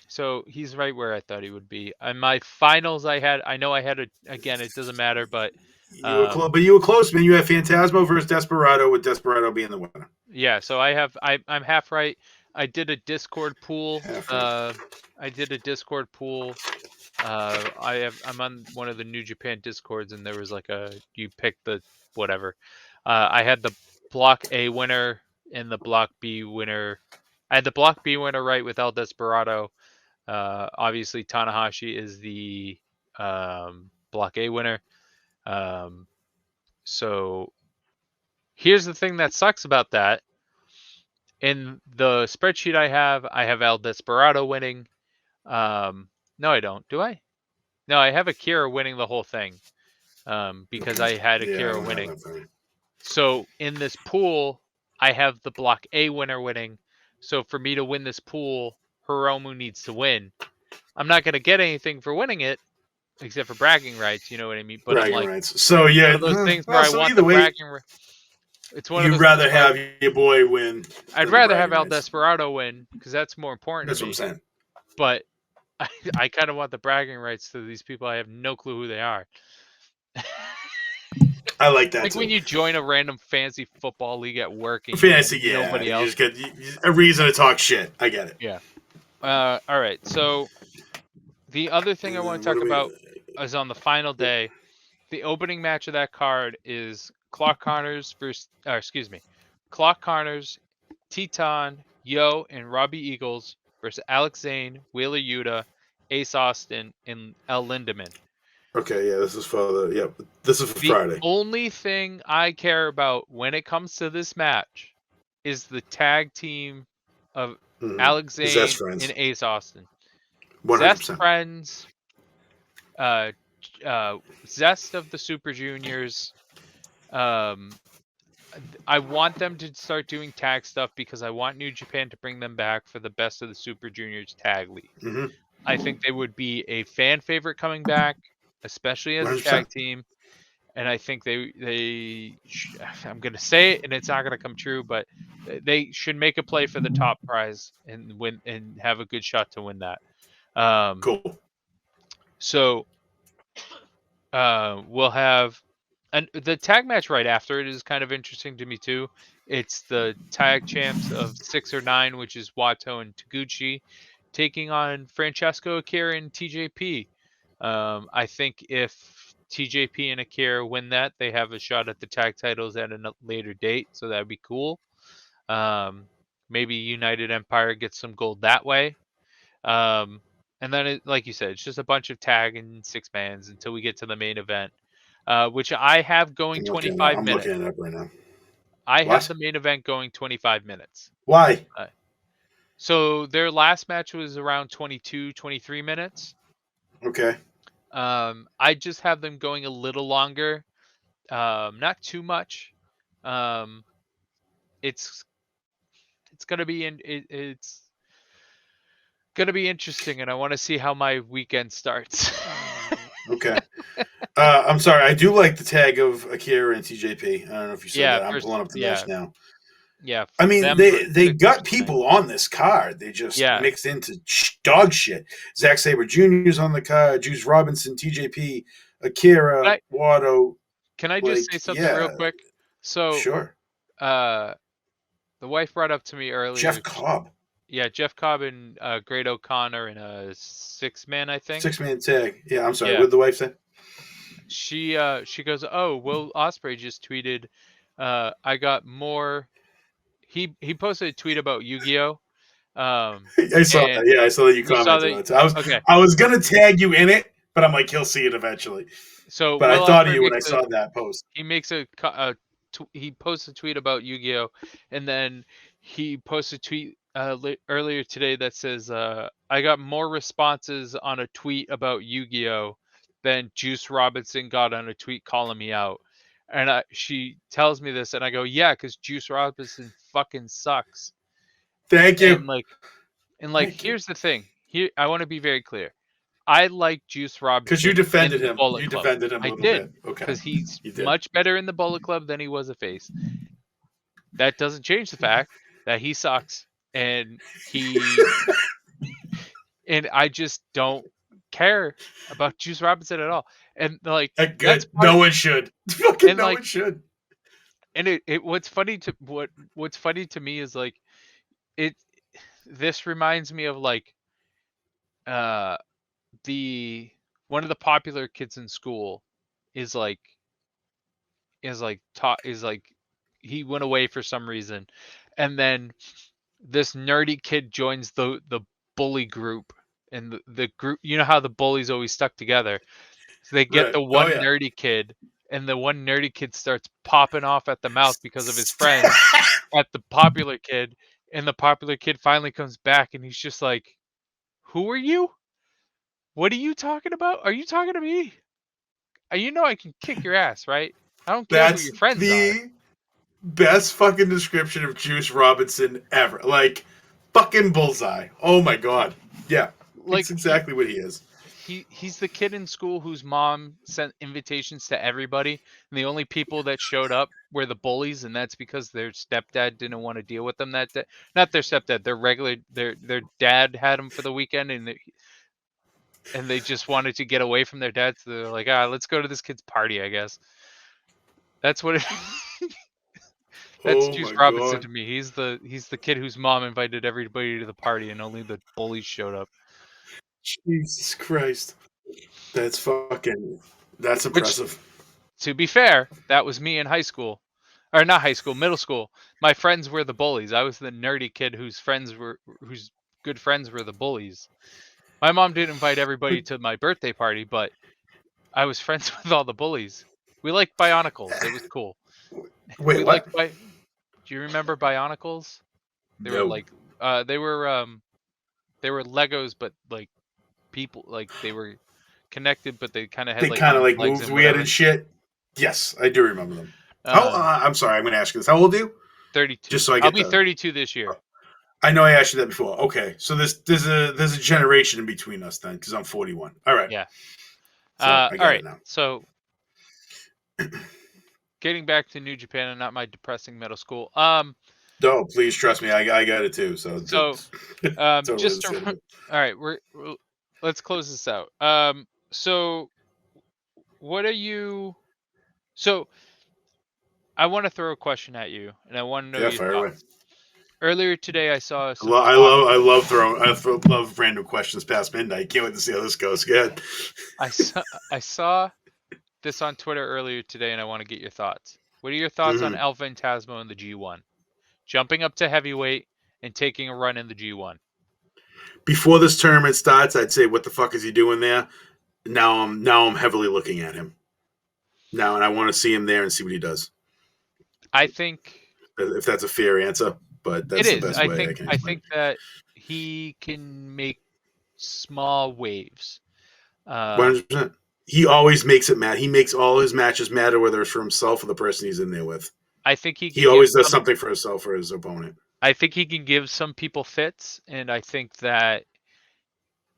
So he's right where I thought he would be. On my finals, I know I had again, it doesn't matter, but you were close, man. You had Phantasmo versus Desperado, with Desperado being the winner. Yeah, so I'm half right. I did a Discord pool. I'm on one of the New Japan Discords, and there was like you pick the whatever. I had the Block A winner and the Block B winner. I had the Block B winner right with El Desperado. Obviously Tanahashi is the Block A winner. So here's the thing that sucks about that. In the spreadsheet I have El Desperado winning. No, I don't. Do I? No, I have Akira winning the whole thing. Because I had Akira winning. So in this pool, I have the Block A winner winning. So for me to win this pool, Hiromu needs to win. I'm not going to get anything for winning it, except for bragging rights. You know what I mean? But bragging rights. So yeah, one of those things where I want the bragging rights. It's one of those. You'd rather have your boy win. I'd rather have El Desperado win because that's more important. That's what I'm saying. But I kind of want the bragging rights to these people. I have no clue who they are. I like that. Like when you join a random fantasy football league at work and nobody else. You just get a reason to talk shit. I get it. Yeah. All right. So the other thing I want to talk about is on the final day. The opening match of that card is Clark Connors Clark Connors, Teton, Yo, and Robbie Eagles versus Alex Zane, Wheeler Yuta, Ace Austin, and El Lindemann. Okay, yeah, this is for Friday. The only thing I care about when it comes to this match is the tag team of Alex Zane and Ace Austin. 100%. Zest friends, Zest of the Super Juniors. I want them to start doing tag stuff because I want New Japan to bring them back for the Best of the Super Juniors tag league. Mm-hmm. I think they would be a fan favorite coming back, especially as 100%. A tag team. And I think I'm going to say it and it's not going to come true, but they should make a play for the top prize and win and have a good shot to win that. Cool. So we'll have the tag match right after it is kind of interesting to me too. It's the tag champs of 6 or 9, which is Wato and Taguchi, taking on Francesco Akira and TJP. I think if TJP and Akira win that, they have a shot at the tag titles at a later date, so that'd be cool. Maybe United Empire gets some gold that way. And then, like you said, it's just a bunch of tag and 6-mans until we get to the main event, which I have going 25 minutes. I'm looking it up right now. I have the main event going 25 minutes. Why? So their last match was around 22, 23 minutes. Okay. I just have them going a little longer. Not too much. It's it's gonna be it's gonna be interesting, and I want to see how my weekend starts. Okay. I'm sorry. I do like the tag of Akira and TJP. I don't know if you saw Yeah, that. I'm first, pulling up the match now. yeah, I mean, them they got versus Knight. people on this card. They just Yeah, mixed into dog shit. Zack Sabre Jr.'s on the card. Juice Robinson, TJP, Akira, Wado. can I just Like, say something real yeah, quick? So, sure. uh, the wife brought up to me earlier. Jeff Cobb, Yeah, Jeff Cobb and Great O'Connor in a 6-man, I think. 6-man tag. Yeah, I'm sorry. What Yeah, did the wife say? she goes, "Oh, Will Ospreay just tweeted, I got more." He posted a tweet about Yu-Gi-Oh. I saw that. And Yeah, I saw that you you saw commented that. on it. Okay, I was gonna tag you in it, but I'm like, he'll see it eventually. so But I Will thought of Ospreay you when I makes a saw that post. he makes he posts a tweet about Yu-Gi-Oh, and then he posts a tweet earlier today that says, "I got more responses on a tweet about Yu-Gi-Oh than Juice Robinson got on a tweet calling me out." And she tells me this, and I go, "Yeah, because Juice Robinson fucking sucks." Thank you. And Thank you. here's the thing. Here, I want to be very clear. I like Juice Because you Robinson defended in the him. Bullet You Club. defended him a I little did, bit. Okay. because he's You did. much better in the Bullet Club than he was a face. That doesn't change the fact that he sucks, and I just don't care about Juice Robinson at all. And that's Good. part No of, one should. Fucking and no one should. what's funny to me is it this reminds me of uh the one of the popular kids in school is taught is like he went away for some reason, and then this nerdy kid joins the bully group, and the group, you know how the bullies always stuck together, so they get Right. the Oh, one yeah. nerdy kid, and the one nerdy kid starts popping off at the mouth because of his friends at the popular kid, and the popular kid finally comes back, and he's just like, "Who are you? What are you talking about? Are you talking to me? You know I can kick your ass, right? I don't care who That's your friends are." the best fucking description of Juice Robinson ever. Like, fucking bullseye. Oh, my God. Yeah. Like It's exactly what he is. he's the kid in school whose mom sent invitations to everybody, and the only people that showed up were the bullies, and that's because their stepdad didn't want to deal with them that day. Not their stepdad, their dad had them for the weekend, and they just wanted to get away from their dad, so they're like, let's go to this kid's party, I guess. That's what it That's Oh, Juice my Robinson God. to me. He's the kid whose mom invited everybody to the party, and only the bullies showed up. Jesus Christ. That's Which, impressive. to be fair, that was me in high school. Or not high school, middle school. My friends were the bullies. I was the nerdy kid whose good friends were the bullies. My mom didn't invite everybody to my birthday party, but I was friends with all the bullies. We liked Bionicles. It was cool. Wait, We what? liked Do you remember Bionicles? They were No. like they were Legos, but like people, like they were connected, but they kind of had They like kind of arms, like legs, moved and weird whatever. and shit. Yes, I do remember them. Um, I'm sorry. I'm going to ask you this. How old are you? 32. Just so I I'll get be the. 32 this year. I know I asked you that before. Okay, so there's a generation in between us then, because I'm 41. All right. Yeah. So I All got right. it now. So getting back to New Japan and not my depressing middle school. No, please trust me. I got it too. So So totally just understand it. all right, let's close this out. So what are you? So I want to throw a question at you, and I want to know Yeah, your fire away. thoughts. Earlier today, I saw I, some lo- I talk. love I love throwing I love random questions past midnight. Can't wait to see how this goes. Good. I saw this on Twitter earlier today, and I want to get your thoughts. What are your thoughts on Hmm. El Fantasmo in the G1? Jumping up to heavyweight and taking a run in the G1. Before this tournament starts, I'd say, "What the fuck is he doing there?" Now I'm heavily looking at him now, and I want to see him there and see what he does. I think If that's a fair answer, but it that's the is. best way I can I explain think that he can make small waves. it. 100%. He always makes it matter. He makes all his matches matter, whether it's for himself or the person he's in there with. I think he He can give always does some. something for himself or his opponent. I think he can give some people fits, and I think that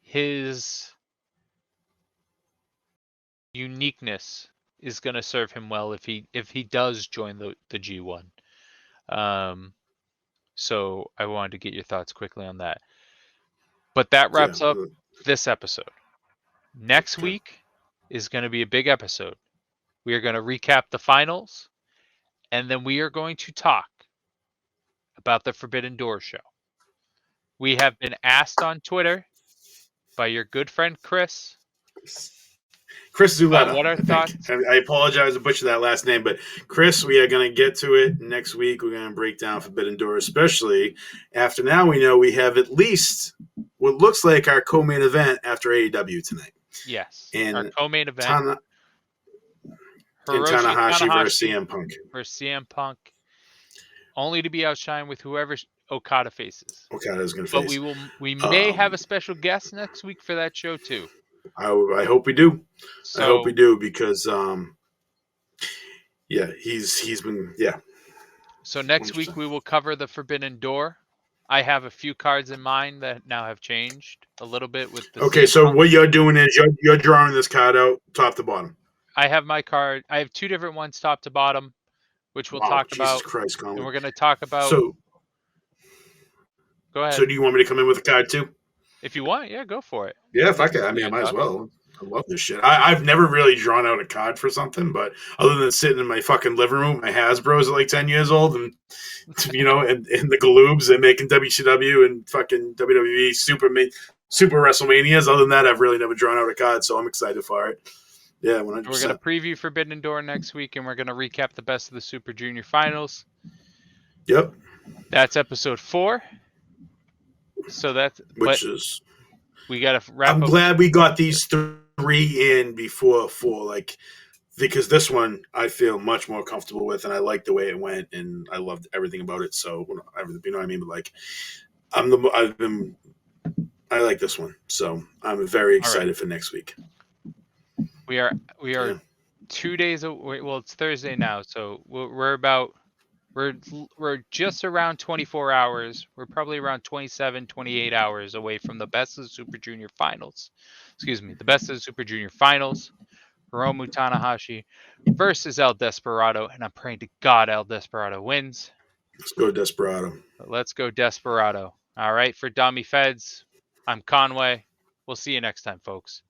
his uniqueness is going to serve him well if he does join the G1. So I wanted to get your thoughts quickly on that. But that Yeah. wraps up this episode. Next Okay. week is going to be a big episode. We are going to recap the finals, and then we are going to talk about the Forbidden Door show. We have been asked on Twitter by your good friend Chris Chris about Zuleta, what our I think. thoughts. I apologize to butcher that last name, but Chris, we are going to get to it next week. We're going to break down Forbidden Door, especially after now we know we have at least what looks like our co-main event after AEW tonight. Yes, In our co-main event. Hiroshi Tanahashi versus Tanahashi CM Punk. versus CM Punk, only to be outshined with whoever Okada faces. Okada's going to But face. we may have a special guest next week for that show too. I hope we do. So, I hope we do because yeah, he's been So next 100%. week we will cover the Forbidden Door. I have a few cards in mind that now have changed a little bit with the. Okay, CM so Punk. what you're doing is you're drawing this card out top to bottom. I have my card. I have two different ones, top to bottom, which we'll talk Jesus about. Christ, Conway. And we're going to talk about. So, go ahead. So do you want me to come in with a card too? If you want, yeah, go for it. Yeah, if I can. I mean, I might as well. I love this shit. I've never really drawn out a card for something, but other than sitting in my fucking living room, my Hasbro's are like 10 years old, and and the Galoobs and making WCW and fucking WWE super WrestleManias. Other than that, I've really never drawn out a card, so I'm excited for it. Yeah, 100%. We're going to preview Forbidden Door next week, and we're going to recap the best of the Super Junior finals. Yep. That's episode 4. So that's we got to wrap I'm up. glad we got these 3 in before 4, because this one I feel much more comfortable with, and I like the way it went, and I loved everything about it. So you know what I mean. But I like this one, so I'm very excited for next week. We are 2 days away. Well, it's Thursday now, so we're just around 24 hours. We're probably around 27, 28 hours away from the best of the Super Junior finals. Excuse me, the best of the Super Junior finals. Hiromu Tanahashi versus El Desperado, and I'm praying to God El Desperado wins. Let's go Desperado. Let's go Desperado. All right, for Dommy Feds, I'm Conway. We'll see you next time, folks.